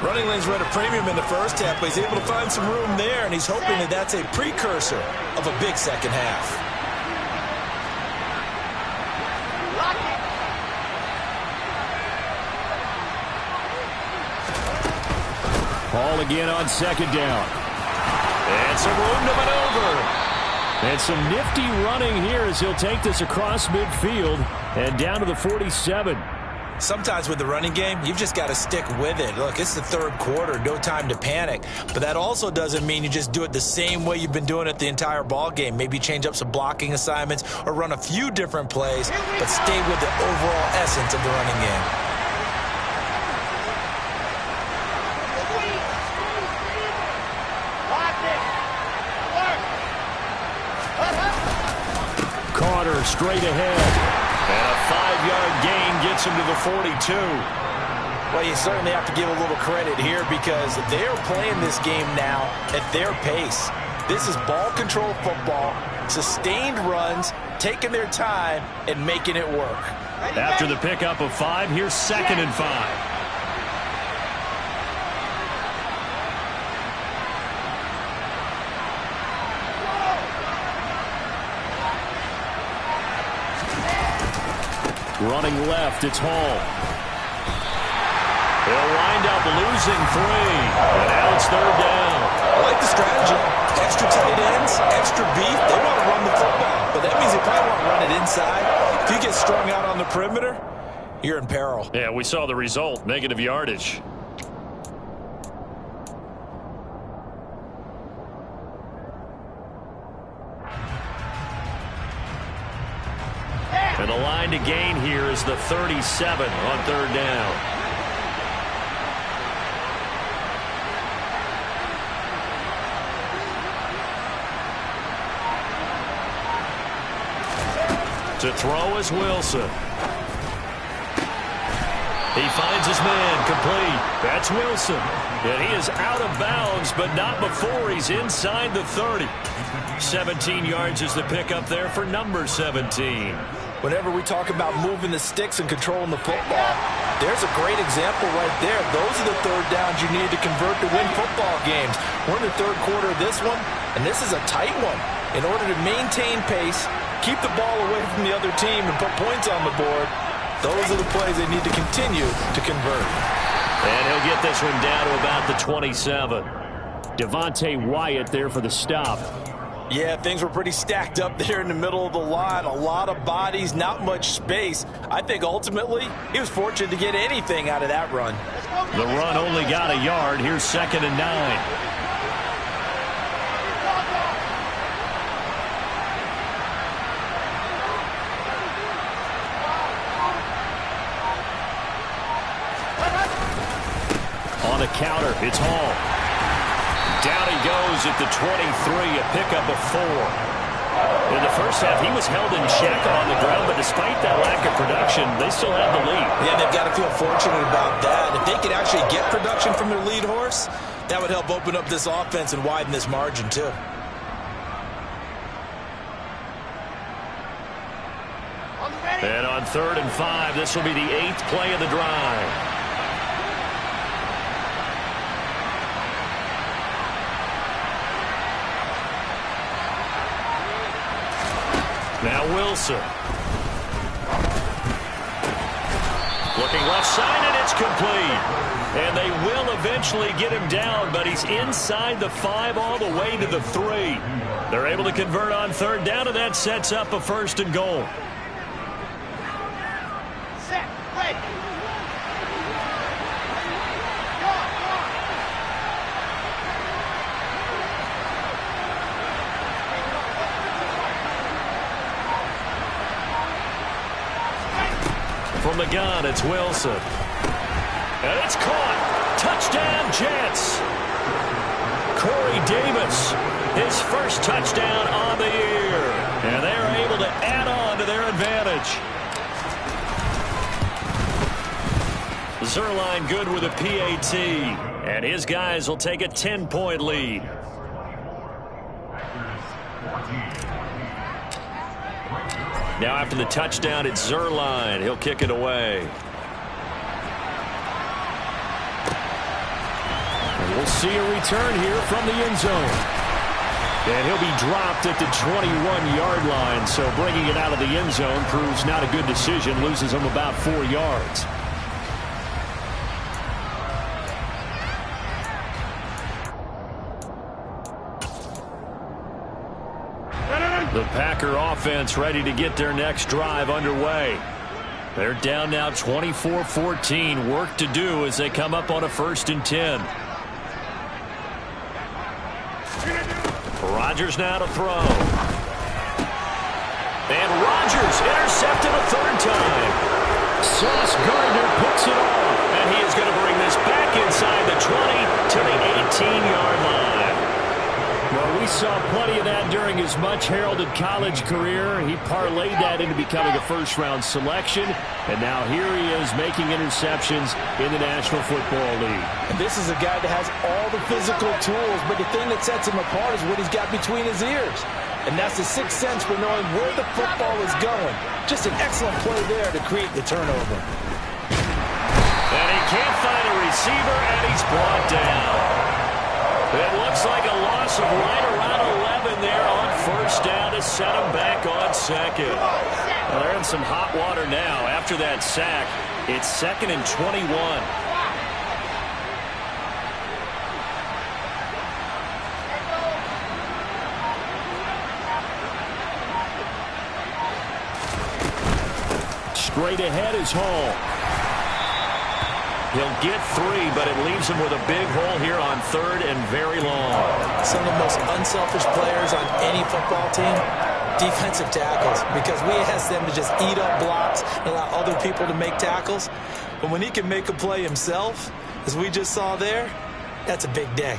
Running lanes were at a premium in the first half, but he's able to find some room there, and he's hoping that that's a precursor of a big second half. Hall again on 2nd down. And some room to maneuver. And some nifty running here as he'll take this across midfield and down to the 47. Sometimes with the running game, you've just got to stick with it. Look, it's the 3rd quarter, no time to panic. But that also doesn't mean you just do it the same way you've been doing it the entire ball game. Maybe change up some blocking assignments or run a few different plays, but stay with the overall essence of the running game. Carter straight ahead. And a 5-yard gain gets him to the 42. Well, you certainly have to give a little credit here because they are playing this game now at their pace. This is ball control football, sustained runs, taking their time, and making it work. After the pickup of 5, here's 2nd and 5. Running left, it's Hall. They'll wind up losing 3. And now it's 3rd down. I like the strategy. Extra tight ends, extra beef. They want to run the football, but that means they probably want to run it inside. If you get strung out on the perimeter, you're in peril. Yeah, we saw the result, negative yardage. And the line to gain here is the 37 on 3rd down. To throw is Wilson. He finds his man, complete. That's Wilson. And he is out of bounds, but not before he's inside the 30. 17 yards is the pickup there for number 17. Whenever we talk about moving the sticks and controlling the football, there's a great example right there. Those are the 3rd downs you need to convert to win football games. We're in the 3rd quarter of this one, and this is a tight one. In order to maintain pace, keep the ball away from the other team, and put points on the board, those are the plays they need to continue to convert. And he'll get this one down to about the 27. Devontae Wyatt there for the stop. Yeah, things were pretty stacked up there in the middle of the line. A lot of bodies, not much space. I think ultimately he was fortunate to get anything out of that run. The run only got a yard. Here's 2nd and 9. On the counter, it's Hall. Down he goes at the 23, a pickup of 4. In the first half, he was held in check on the ground, but despite that lack of production, they still have the lead. Yeah, they've got to feel fortunate about that. If they could actually get production from their lead horse, that would help open up this offense and widen this margin, too. And on 3rd and 5, this will be the 8th play of the drive. Now Wilson. Looking left side, and it's complete. And they will eventually get him down, but he's inside the 5 all the way to the 3. They're able to convert on 3rd down, and that sets up a 1st and goal. Set, play. From the gun, it's Wilson. And it's caught. Touchdown, Jets. Corey Davis, his first touchdown on the year. And they're able to add on to their advantage. Zuerlein good with a PAT. And his guys will take a 10-point lead. Now after the touchdown, it's Zuerlein. He'll kick it away. And we'll see a return here from the end zone. And he'll be dropped at the 21-yard line. So bringing it out of the end zone proves not a good decision. Loses him about 4 yards. The Packer offense ready to get their next drive underway. They're down now 24-14. Work to do as they come up on a 1st and 10. Rodgers now to throw. And Rodgers intercepted a 3rd time. Sauce Gardner picks it off. And he is going to bring this back inside the 20 to the 18-yard line. Well, we saw plenty of that during his much-heralded college career. He parlayed that into becoming a first-round selection, and now here he is making interceptions in the National Football League. And this is a guy that has all the physical tools, but the thing that sets him apart is what he's got between his ears. And that's the sixth sense for knowing where the football is going. Just an excellent play there to create the turnover. And he can't find a receiver, and he's brought down. It looks like a loss of right around 11 there on first down to set him back on second. Well, they're in some hot water now. After that sack, it's 2nd and 21. Straight ahead is Hall. He'll get 3, but it leaves him with a big hole here on 3rd and very long. Some of the most unselfish players on any football team, defensive tackles, because we ask them to just eat up blocks and allow other people to make tackles. But when he can make a play himself, as we just saw there, that's a big day.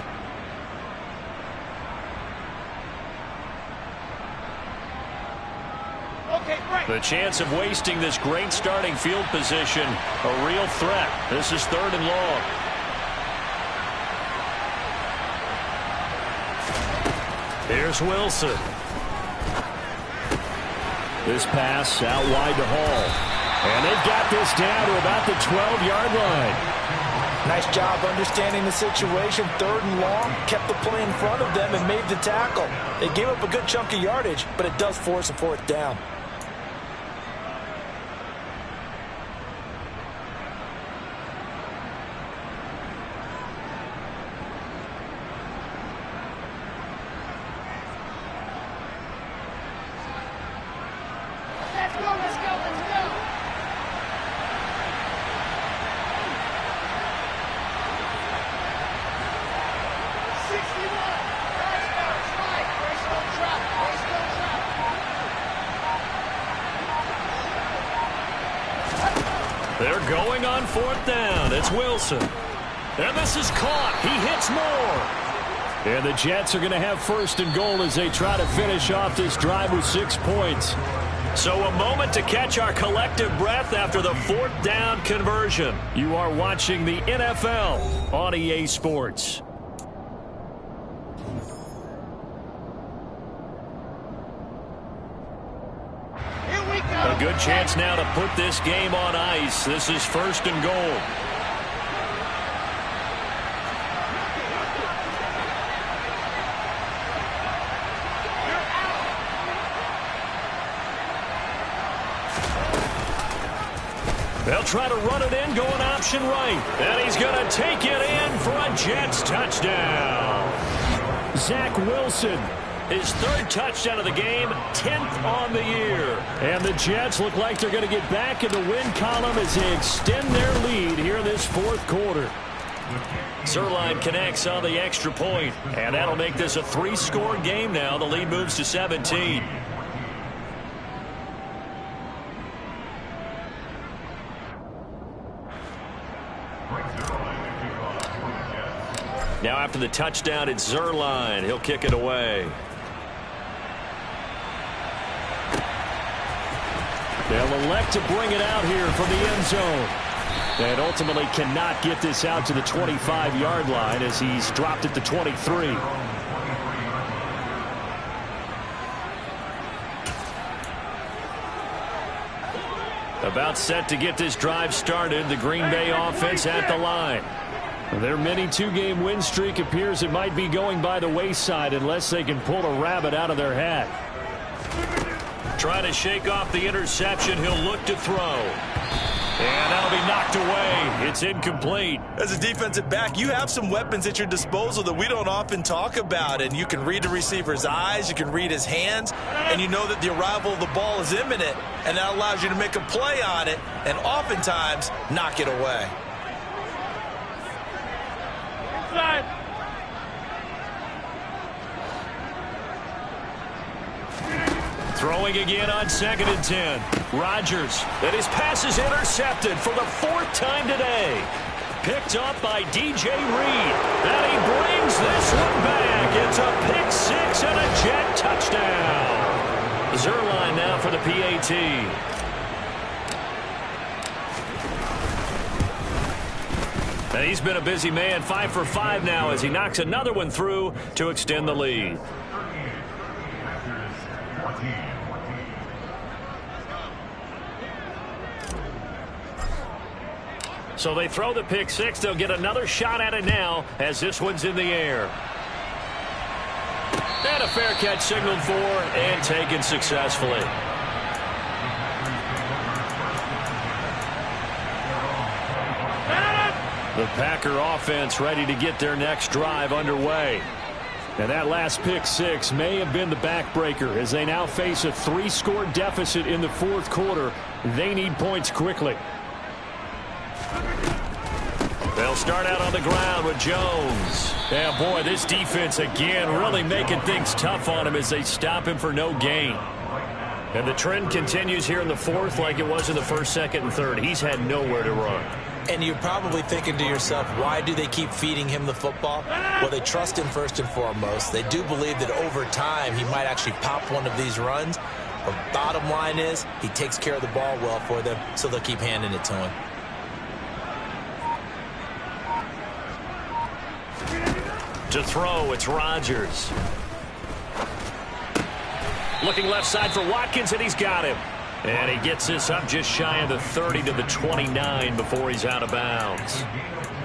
The chance of wasting this great starting field position, a real threat. This is 3rd and long. Here's Wilson. This pass out wide to Hall. And they've got this down to about the 12-yard line. Nice job understanding the situation. 3rd and long, kept the play in front of them and made the tackle. They gave up a good chunk of yardage, but it does force a 4th down. They're going on 4th down. It's Wilson. And this is caught. He hits Moore. And the Jets are going to have 1st and goal as they try to finish off this drive with 6 points. So a moment to catch our collective breath after the 4th down conversion. You are watching the NFL on EA Sports. A good chance now to put this game on ice. This is 1st and goal. They'll try to run it in, going option right. And he's going to take it in for a Jets touchdown. Zach Wilson. His 3rd touchdown of the game, 10th on the year. And the Jets look like they're going to get back in the win column as they extend their lead here in this 4th quarter. Zuerlein connects on the extra point, and that'll make this a 3-score game now. The lead moves to 17. Now after the touchdown, it's Zuerlein. He'll kick it away. They'll elect to bring it out here from the end zone. And ultimately cannot get this out to the 25-yard line as he's dropped at the 23. About set to get this drive started. The Green Bay offense at the line. Their mini 2-game win streak appears it might be going by the wayside unless they can pull a rabbit out of their hat. Trying to shake off the interception. He'll look to throw. And that'll be knocked away. It's incomplete. As a defensive back, you have some weapons at your disposal that we don't often talk about. And you can read the receiver's eyes, you can read his hands, and you know that the arrival of the ball is imminent. And that allows you to make a play on it and oftentimes knock it away. Inside. Throwing again on 2nd and 10. Rodgers, and his pass is intercepted for the 4th time today. Picked up by DJ Reed. And he brings this one back. It's a pick six and a jet touchdown. Zuerlein now for the PAT. And he's been a busy man, 5 for 5 now as he knocks another one through to extend the lead. So they throw the pick six. They'll get another shot at it now as this one's in the air. And a fair catch signaled for and taken successfully. The Packer offense ready to get their next drive underway. And that last pick six may have been the backbreaker as they now face a 3-score deficit in the fourth quarter. They need points quickly. They'll start out on the ground with Jones. Yeah, boy, this defense again really making things tough on him as they stop him for no gain. And the trend continues here in the fourth like it was in the first, second, and third. He's had nowhere to run. And you're probably thinking to yourself, why do they keep feeding him the football? Well, they trust him first and foremost. They do believe that over time he might actually pop one of these runs. But bottom line is he takes care of the ball well for them, so they'll keep handing it to him. To throw, it's Rodgers. Looking left side for Watkins, and he's got him. And he gets this up just shy of the 30 to the 29 before he's out of bounds.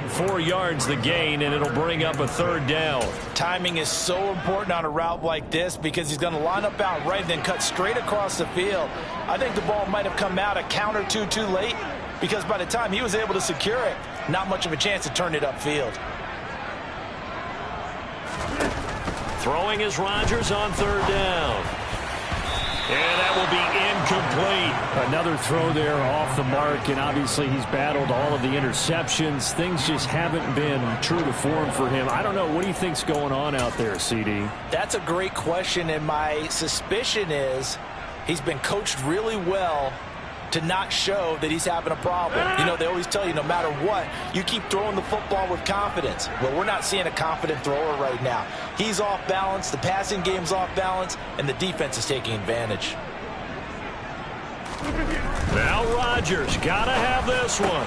4 yards the gain, and it'll bring up a third down. Timing is so important on a route like this because he's going to line up out right and then cut straight across the field. I think the ball might have come out a count or two too late because by the time he was able to secure it, not much of a chance to turn it upfield. Throwing is Rodgers on third down. And that will be incomplete. Another throw there off the mark, and obviously he's battled all of the interceptions. Things just haven't been true to form for him. I don't know. What do you think's going on out there, CD? That's a great question, and my suspicion is he's been coached really well to not show that he's having a problem. You know, they always tell you no matter what, you keep throwing the football with confidence. Well, we're not seeing a confident thrower right now. He's off balance, the passing game's off balance, and the defense is taking advantage. Now Rodgers got to have this one.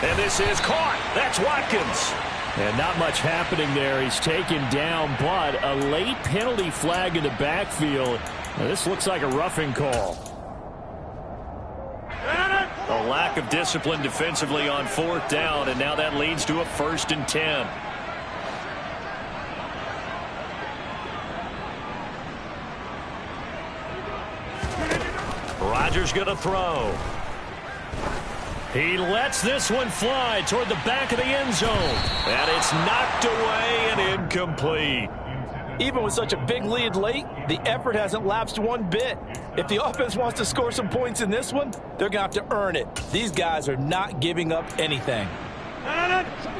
And this is caught. That's Watkins. And not much happening there. He's taken down, but a late penalty flag in the backfield. Now, this looks like a roughing call. A lack of discipline defensively on fourth down, and now that leads to a 1st and 10. Rodgers going to throw. He lets this one fly toward the back of the end zone. And it's knocked away and incomplete. Even with such a big lead late, the effort hasn't lapsed one bit. If the offense wants to score some points in this one, they're going to have to earn it. These guys are not giving up anything.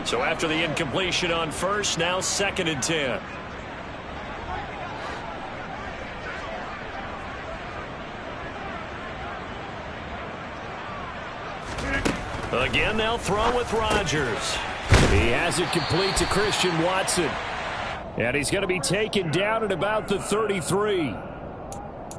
So after the incompletion on first, now 2nd and 10. Again, they'll throw with Rodgers. He has it complete to Christian Watson. And he's going to be taken down at about the 33.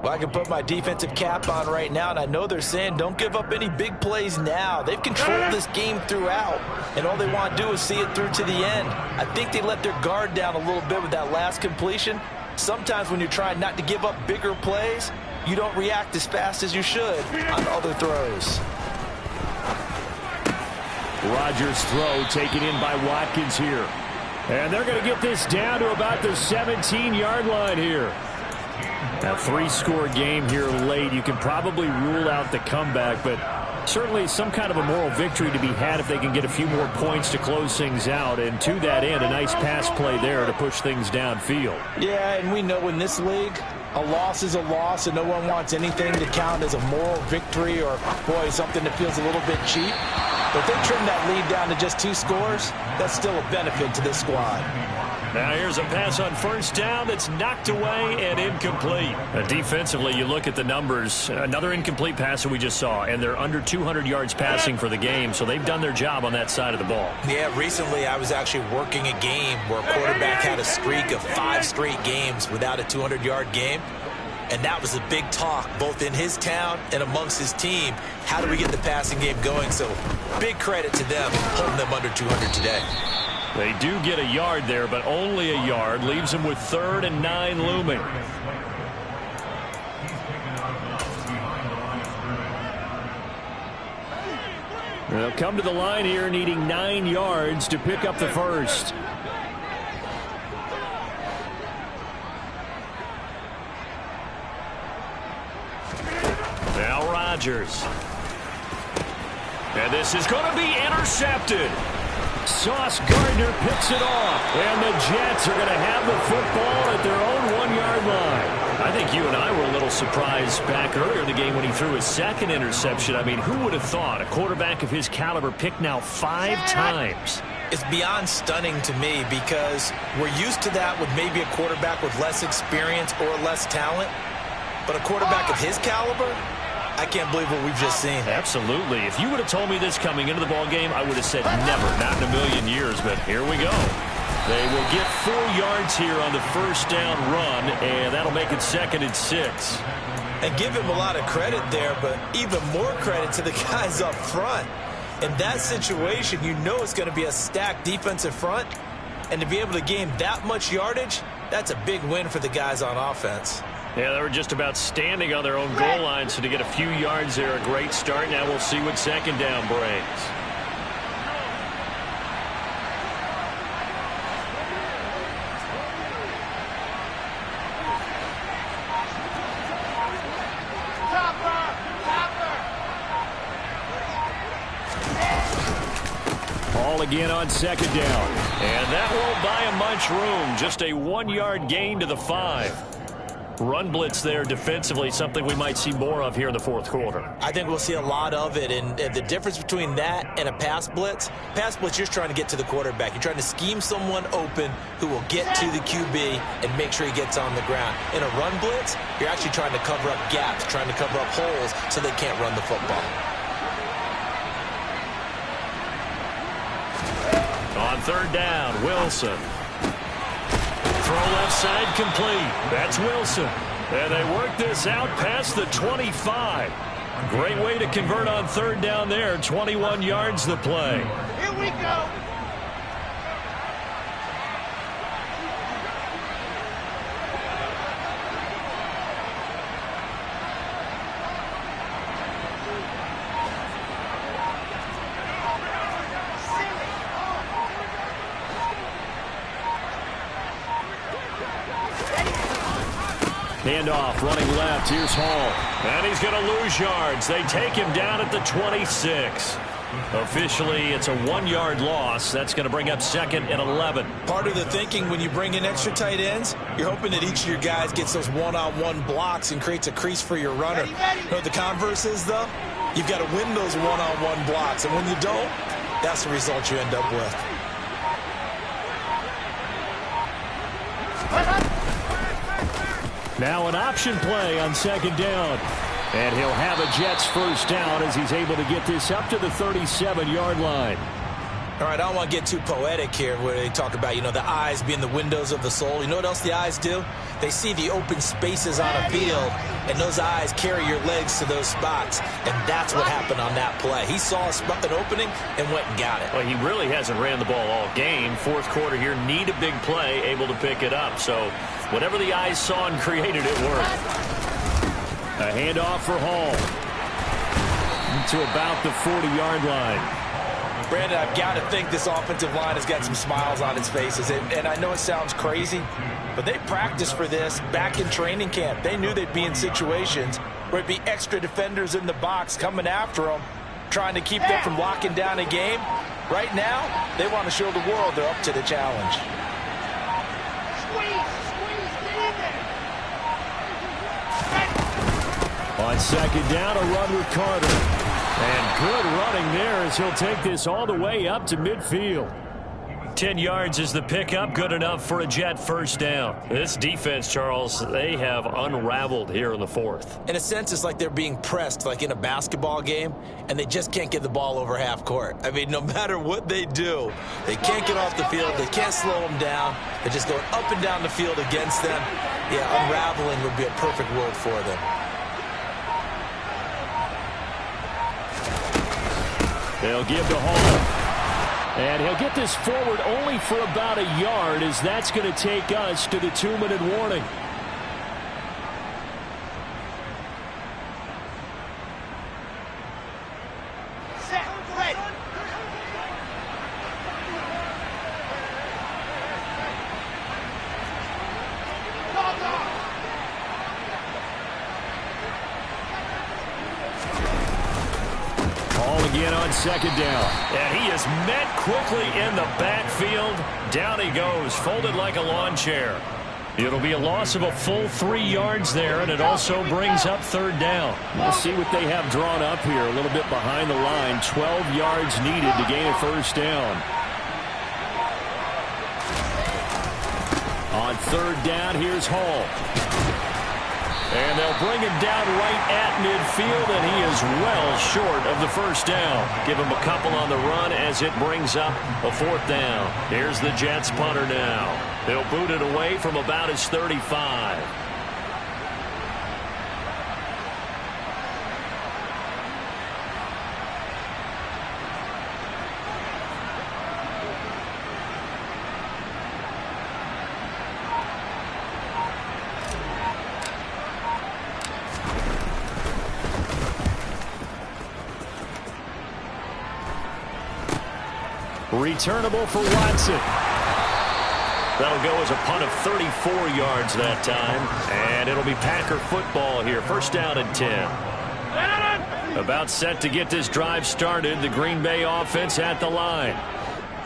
Well, I can put my defensive cap on right now, and I know they're saying don't give up any big plays now. They've controlled this game throughout, and all they want to do is see it through to the end. I think they let their guard down a little bit with that last completion. Sometimes when you're trying not to give up bigger plays, you don't react as fast as you should on other throws. Rodgers' throw taken in by Watkins here. And they're going to get this down to about the 17-yard line here. A 3-score game here late. You can probably rule out the comeback, but certainly some kind of a moral victory to be had if they can get a few more points to close things out. And to that end, a nice pass play there to push things downfield. Yeah, and we know in this league, a loss is a loss, and no one wants anything to count as a moral victory or, boy, something that feels a little bit cheap. But if they trim that lead down to just 2 scores, that's still a benefit to this squad. Now here's a pass on first down that's knocked away and incomplete. Defensively, you look at the numbers. Another incomplete pass that we just saw, and they're under 200 yards passing for the game, so they've done their job on that side of the ball. Yeah, recently I was actually working a game where a quarterback had a streak of 5 straight games without a 200-yard game. And that was a big talk, both in his town and amongst his team. How do we get the passing game going? So big credit to them holding them under 200 today. They do get a yard there, but only a yard. Leaves them with 3rd and 9 looming. They'll come to the line here needing 9 yards to pick up the first. Now Rodgers. And this is going to be intercepted. Sauce Gardner picks it off. And the Jets are going to have the football at their own 1-yard line. I think you and I were a little surprised back earlier in the game when he threw his 2nd interception. I mean, who would have thought a quarterback of his caliber picked now 5 times? It's beyond stunning to me because we're used to that with maybe a quarterback with less experience or less talent. But a quarterback of his caliber, I can't believe what we've just seen. Absolutely. If you would have told me this coming into the ball game, I would have said never, not in a million years. But here we go. They will get 4 yards here on the first down run, and that'll make it 2nd and 6. And give him a lot of credit there, but even more credit to the guys up front. In that situation, you know it's going to be a stacked defensive front. And to be able to gain that much yardage, that's a big win for the guys on offense. Yeah, they were just about standing on their own goal line, so to get a few yards there, a great start. Now we'll see what 2nd down brings. Ball again on 2nd down. And that won't buy him much room. Just a 1-yard gain to the 5. Run blitz there defensively, something we might see more of here in the 4th quarter. I think we'll see a lot of it, and the difference between that and a pass blitz, you're trying to get to the quarterback. You're trying to scheme someone open who will get to the QB and make sure he gets on the ground. In a run blitz, you're actually trying to cover up gaps, trying to cover up holes so they can't run the football. On 3rd down, Wilson. Throw left side complete. That's Wilson. And they work this out past the 25. Great way to convert on 3rd down there. 21 yards the play. Here we go. Handoff, running left. Here's Hall. And he's going to lose yards. They take him down at the 26. Officially, it's a 1-yard loss. That's going to bring up 2nd and 11. Part of the thinking when you bring in extra tight ends, you're hoping that each of your guys gets those one-on-one blocks and creates a crease for your runner. You know what the converse is, though? You've got to win those one-on-one blocks. And when you don't, that's the result you end up with. Now an option play on 2nd down. And he'll have a Jets first down as he's able to get this up to the 37-yard line. All right, I don't want to get too poetic here where they talk about, the eyes being the windows of the soul. You know what else the eyes do? They see the open spaces on a field, and those eyes carry your legs to those spots. And that's what happened on that play. He saw an opening and went and got it. Well, he really hasn't ran the ball all game. 4th quarter here, need a big play, able to pick it up. So whatever the eyes saw and created, it worked. A handoff for Hall to about the 40-yard line. Brandon, I've got to think this offensive line has got some smiles on its faces. And I know it sounds crazy, but they practiced for this back in training camp. They knew they'd be in situations where it'd be extra defenders in the box coming after them, trying to keep them from locking down a game. Right now, they want to show the world they're up to the challenge. On 2nd down, a run with Carter. And good running there as he'll take this all the way up to midfield. 10 yards is the pickup, good enough for a Jet first down. This defense, Charles, they have unraveled here in the fourth. In a sense, it's like they're being pressed like in a basketball game, and they just can't get the ball over half court. I mean, no matter what they do, they can't get off the field. They can't slow them down. They're just going up and down the field against them. Yeah, unraveling would be a perfect word for them. They'll give to Hall. And he'll get this forward only for about a yard, as that's going to take us to the 2-minute warning. Again on second down. And he is met quickly in the backfield. Down he goes, folded like a lawn chair. It'll be a loss of a full 3 yards there, and it also brings up third down. We'll see what they have drawn up here. A little bit behind the line. 12 yards needed to gain a first down. On third down, here's Hall. And they'll bring him down right at midfield, and he is well short of the first down. Give him a couple on the run as it brings up a fourth down. Here's the Jets punter now. They'll boot it away from about his 35. Returnable for Watson. That'll go as a punt of 34 yards that time. And it'll be Packer football here. First down and 10. About set to get this drive started. The Green Bay offense at the line.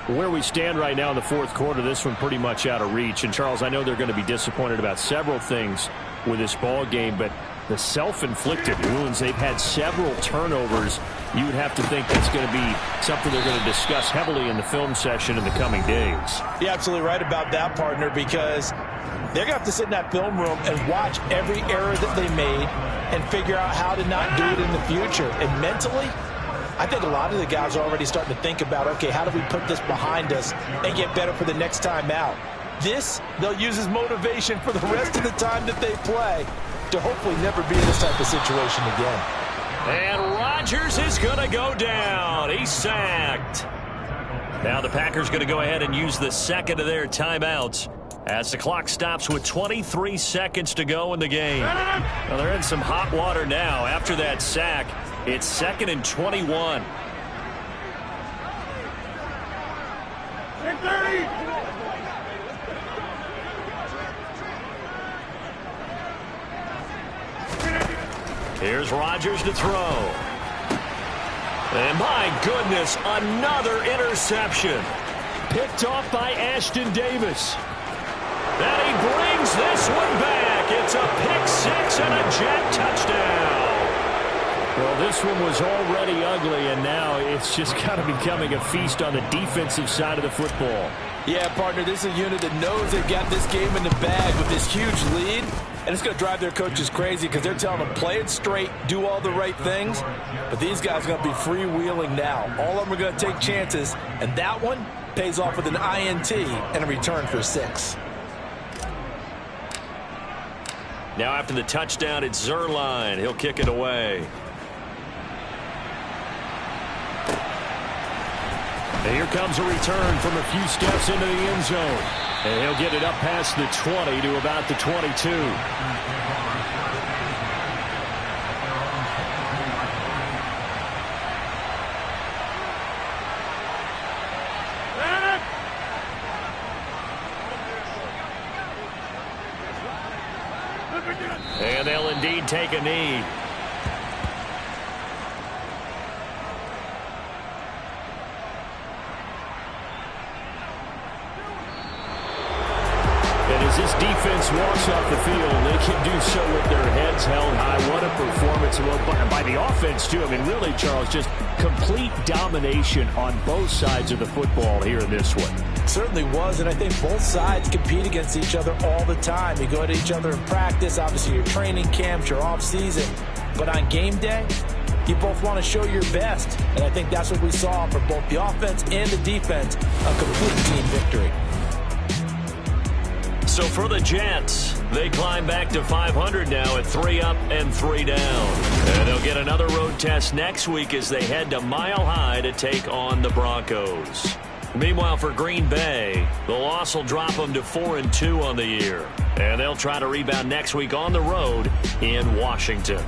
Where we stand right now in the fourth quarter, this one pretty much out of reach. And, Charles, I know they're going to be disappointed about several things with this ball game, but the self-inflicted wounds, they've had several turnovers. You would have to think that's going to be something they're going to discuss heavily in the film session in the coming days. You're absolutely right about that, partner, because they're going to have to sit in that film room and watch every error that they made and figure out how to not do it in the future. And mentally, I think a lot of the guys are already starting to think about, okay, how do we put this behind us and get better for the next time out? This, they'll use as motivation for the rest of the time that they play to hopefully never be in this type of situation again. And Rodgers is going to go down. He's sacked. Now the Packers going to go ahead and use the second of their timeouts as the clock stops with 23 seconds to go in the game. Well, they're in some hot water now. After that sack, it's 2nd and 21. 6:30. Here's Rodgers to throw. And my goodness, another interception. Picked off by Ashton Davis. And he brings this one back. It's a pick six and a Jet touchdown. Well, this one was already ugly, and now it's just kind of becoming a feast on the defensive side of the football. Yeah, partner, this is a unit that knows they've got this game in the bag with this huge lead, and it's going to drive their coaches crazy because they're telling them, play it straight, do all the right things, but these guys are going to be freewheeling now. All of them are going to take chances, and that one pays off with an INT and a return for 6. Now after the touchdown, it's Zuerlein. He'll kick it away. And here comes a return from a few steps into the end zone. And he'll get it up past the 20 to about the 22. And they'll indeed take a knee. And as this defense walks off the field, they can do so with their heads held high. What a performance by the offense, too. I mean, really, Charles, just complete domination on both sides of the football here in this one. Certainly was, and I think both sides compete against each other all the time. You go at each other in practice, obviously your training camps, your off-season. But on game day, you both want to show your best. And I think that's what we saw for both the offense and the defense, a complete team victory. So for the Jets, they climb back to 500 now at 3 up and 3 down. And they'll get another road test next week as they head to Mile High to take on the Broncos. Meanwhile, for Green Bay, the loss will drop them to 4-2 on the year. And they'll try to rebound next week on the road in Washington.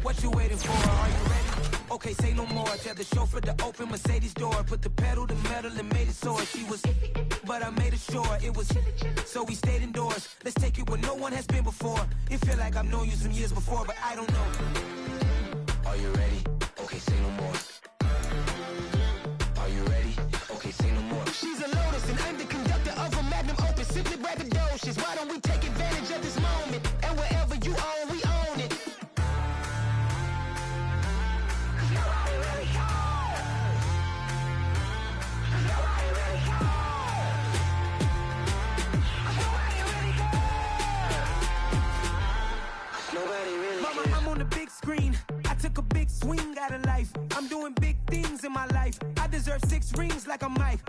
What you waiting for? Are you ready? Okay, say no more. Tell the chauffeur to open Mercedes door. Put the pedal to metal and made it soar. She was, but I made it sure it was. So we stayed indoors. Let's take it where no one has been before. It feel like I've known you some years before, but I don't know. Are you ready? Okay, say no more. Are you ready? Okay, say no more. She's a Lotus and I'm the conductor of a Magnum Opus. Simply braggadocious. Why don't we take advantage of this moment? And wherever you own, we own it. Mama, I'm on the big screen. I took a big swing out of life. I'm doing big things in my life. I deserve 6 rings like I'm Mike.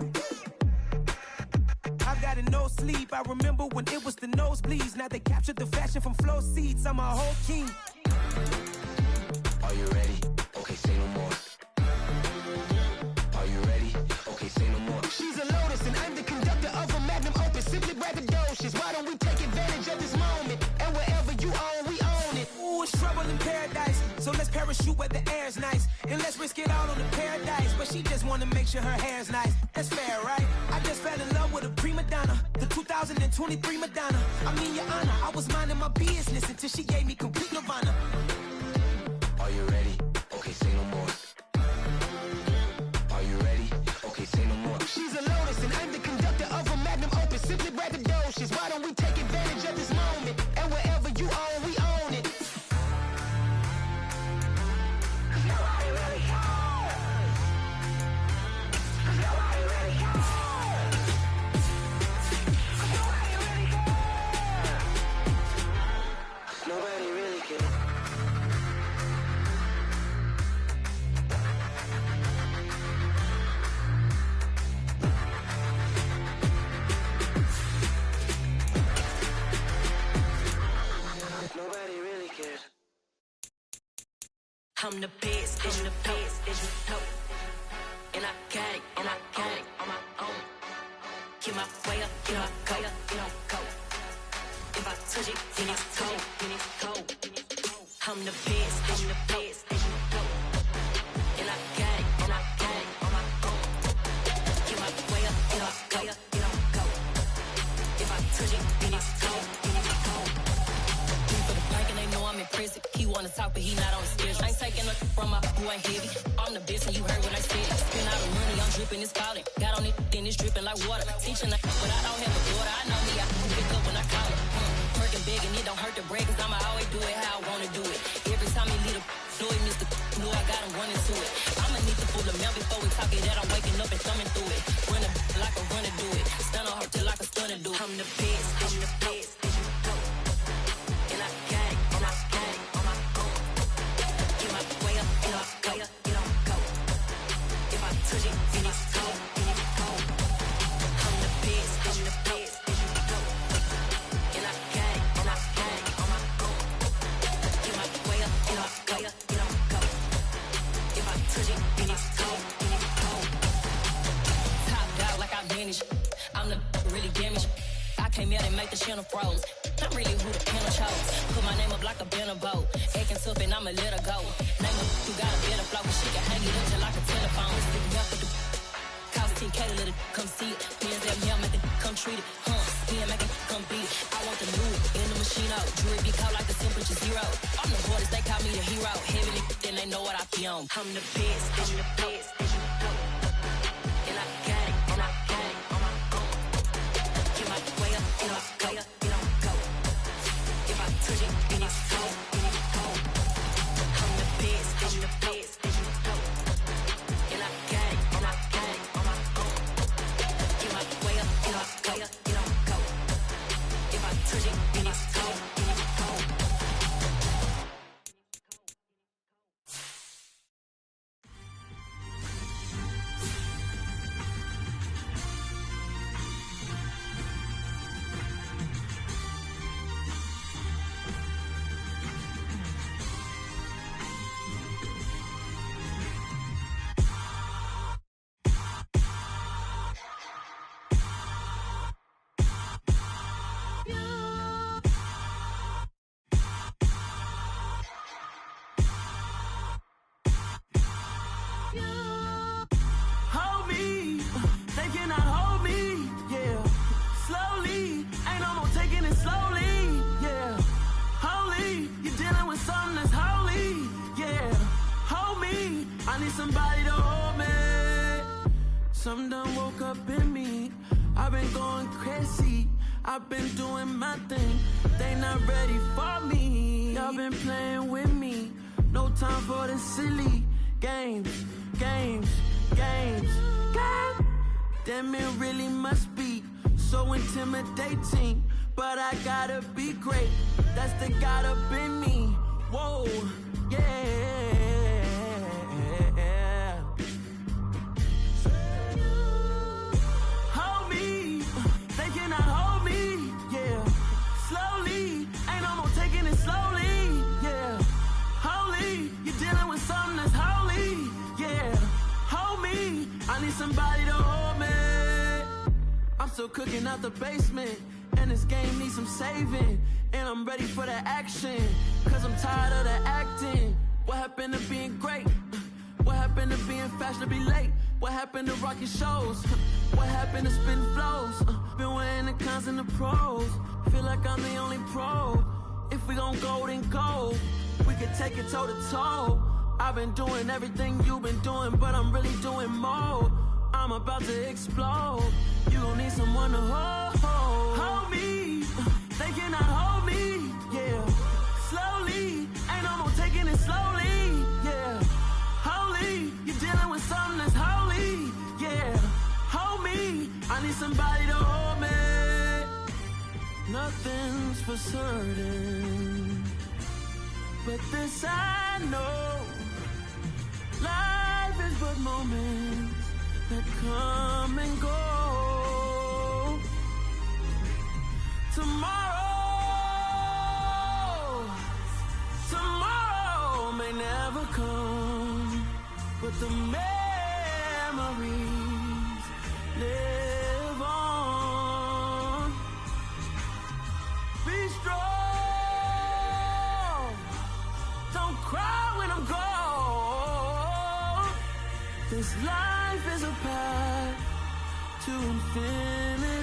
I've got no sleep. I remember when it was the nosebleeds. Now they captured the fashion from flow seats. I'm a whole king. Are you ready? Okay, say no more. Are you ready? Okay, say no more. She's a Lotus and I'm the conductor of a Magnum Opus. Simply braggadocious. Why don't we take advantage of this moment? And wherever you own, we own it. Ooh, it's trouble in paradise. So let's parachute where the air's nice. And let's risk it all on the paradise. But she just wanna make sure her hair's nice. That's fair, right? I just fell in love with a prima donna. The 2023 Madonna. I mean, your honor, I was minding my business until she gave me complete nirvana. Are you ready? Okay, say no more. Are you ready? Okay, say no more. She's a Lotus and I'm the conductor of a Magnum Opus. Simply braggadocious. Why don't we take advantage of this moment? And wherever you own, we own it. Nobody really cares. Nobody really cares. Nobody really cares. Nobody really cares. Nobody really cares. I'm the best, I'm the best, and I got it, and I got it on my own. Get my way up, get my go, go. If I touch it, then it's cold, I'm the best, I'm the best, and I got it, and I got it on my own. Get my way up, get my go. If I touch it, then it's cold, For the bank and they know I'm in prison. He wanna talk, but he not on the schedule. I ain't taking nothing from my who ain't heavy. I'm the best, and you heard what I said. Spend all the money, I'm dripping, it's falling. Got on it, then it's dripping like water. Teaching but I don't have a daughter. I know me, I can pick up when I call it. Working big, and it don't hurt to break, cause I'ma always do it how I wanna do it. Every time he lead a know he missed the know I got him running to it. I'ma need to pull the mail before we talk it that I'm waking up and thumbing through it. Run like a runner do it. Stand on her till I wanna do. I'm the best, I'm the best. And I gang, and I gang on my own. Get my way up, and I go, get on go. If I touch it, then it's go, then it's go. I'm the best, I'm the best. And I gang, and I gang on my own. Get my way up, and I go, get on go. If I touch it, then it's go, then it's go. Top dog like I manage. I'm the really damaged. I came out and make the channel froze. I'm really who the panel chose. Put my name up like a banner boat. Acting tough and I'ma let her go. Name her, you got a better flow. She can hang it up just like a telephone. Stick me up with the cost 10K to let it come see it. Me and them here make it come treat it. He ain't make it come beat it. I want the new in the machine out. Jewelry be caught like the temperature zero. I'm the hardest, they call me the hero. Heavenly, then they know what I be on. I'm the best, I'm the best. And I gang, and I gang on my own. Get my way up, and I go, get on go. If I touch it, then it's go, then it's go. I'm the best, I'm the best. And I gang, and I gang on my own. Get my way up, and I go, get on go. If I touch it, then it's go, then it's go. Hold me, they cannot hold me, yeah. Slowly, ain't no more taking it slowly, yeah. Holy, you're dealing with something that's holy, yeah. Hold me, I need somebody to hold me. Something done woke up in me, I've been going crazy. I've been doing my thing, they not ready for me. Y'all been playing with me, no time for the silly games, games, games, games. Damn, it really must be so intimidating, but I gotta be great, that's the God up in me. Whoa, yeah. Hold me, they cannot hold me, yeah. Slowly, ain't no more taking it slowly, yeah. Holy, you're dealing with something that's holy, yeah. Hold me, I need somebody to hold me. I'm still cooking out the basement, and this game needs some saving. And I'm ready for the action, cause I'm tired of the acting. What happened to being great? What happened to being fashionably late? What happened to rocking shows? What happened to spitting flows? Been weighing the cons and the pros. Feel like I'm the only pro. If we gon' go, then go. We can take it toe to toe. I've been doing everything you've been doing, but I'm really doing more. I'm about to explode. You gon' need someone to hold. Hold me, they cannot hold me, yeah. Slowly, ain't no more taking it slowly, yeah. Holy, you're dealing with something that's holy, yeah. Hold me, I need somebody to hold me. Nothing's for certain, but this I know. Life is but moments that come and go. Tomorrow may never come, but the memories live on. Be strong, don't cry when I'm gone. This life is a path to infinity.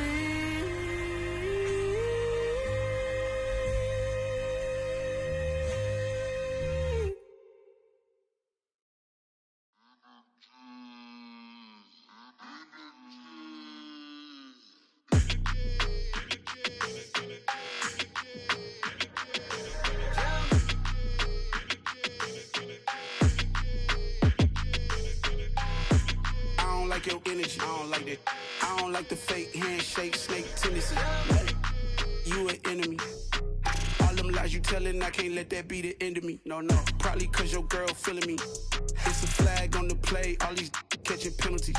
Your energy, I don't like that. I I don't like the fake handshake, snake tendency. You an enemy. All them lies you telling, I can't let that be the end of me. No, probably cause your girl feeling me. It's a flag on the play, all these catching penalties.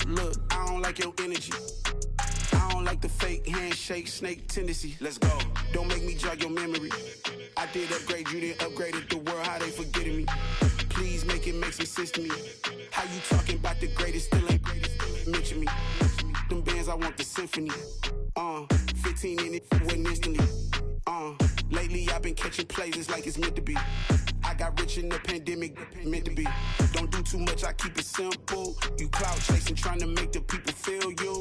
Look, I don't like your energy. I don't like the fake handshake, snake tendency. Let's go. Don't make me jog your memory. I did upgrade you, then upgraded the world, how they forgetting me. Please make it make some sense to me. How you talking about the greatest, still ain't greatest, mention me. Them bands, I want the symphony. 15 in it, wasn't instantly. Lately I've been catching plays, it's like it's meant to be. I got rich in the pandemic, meant to be. Don't do too much, I keep it simple. You clout chasing, trying to make the people feel you.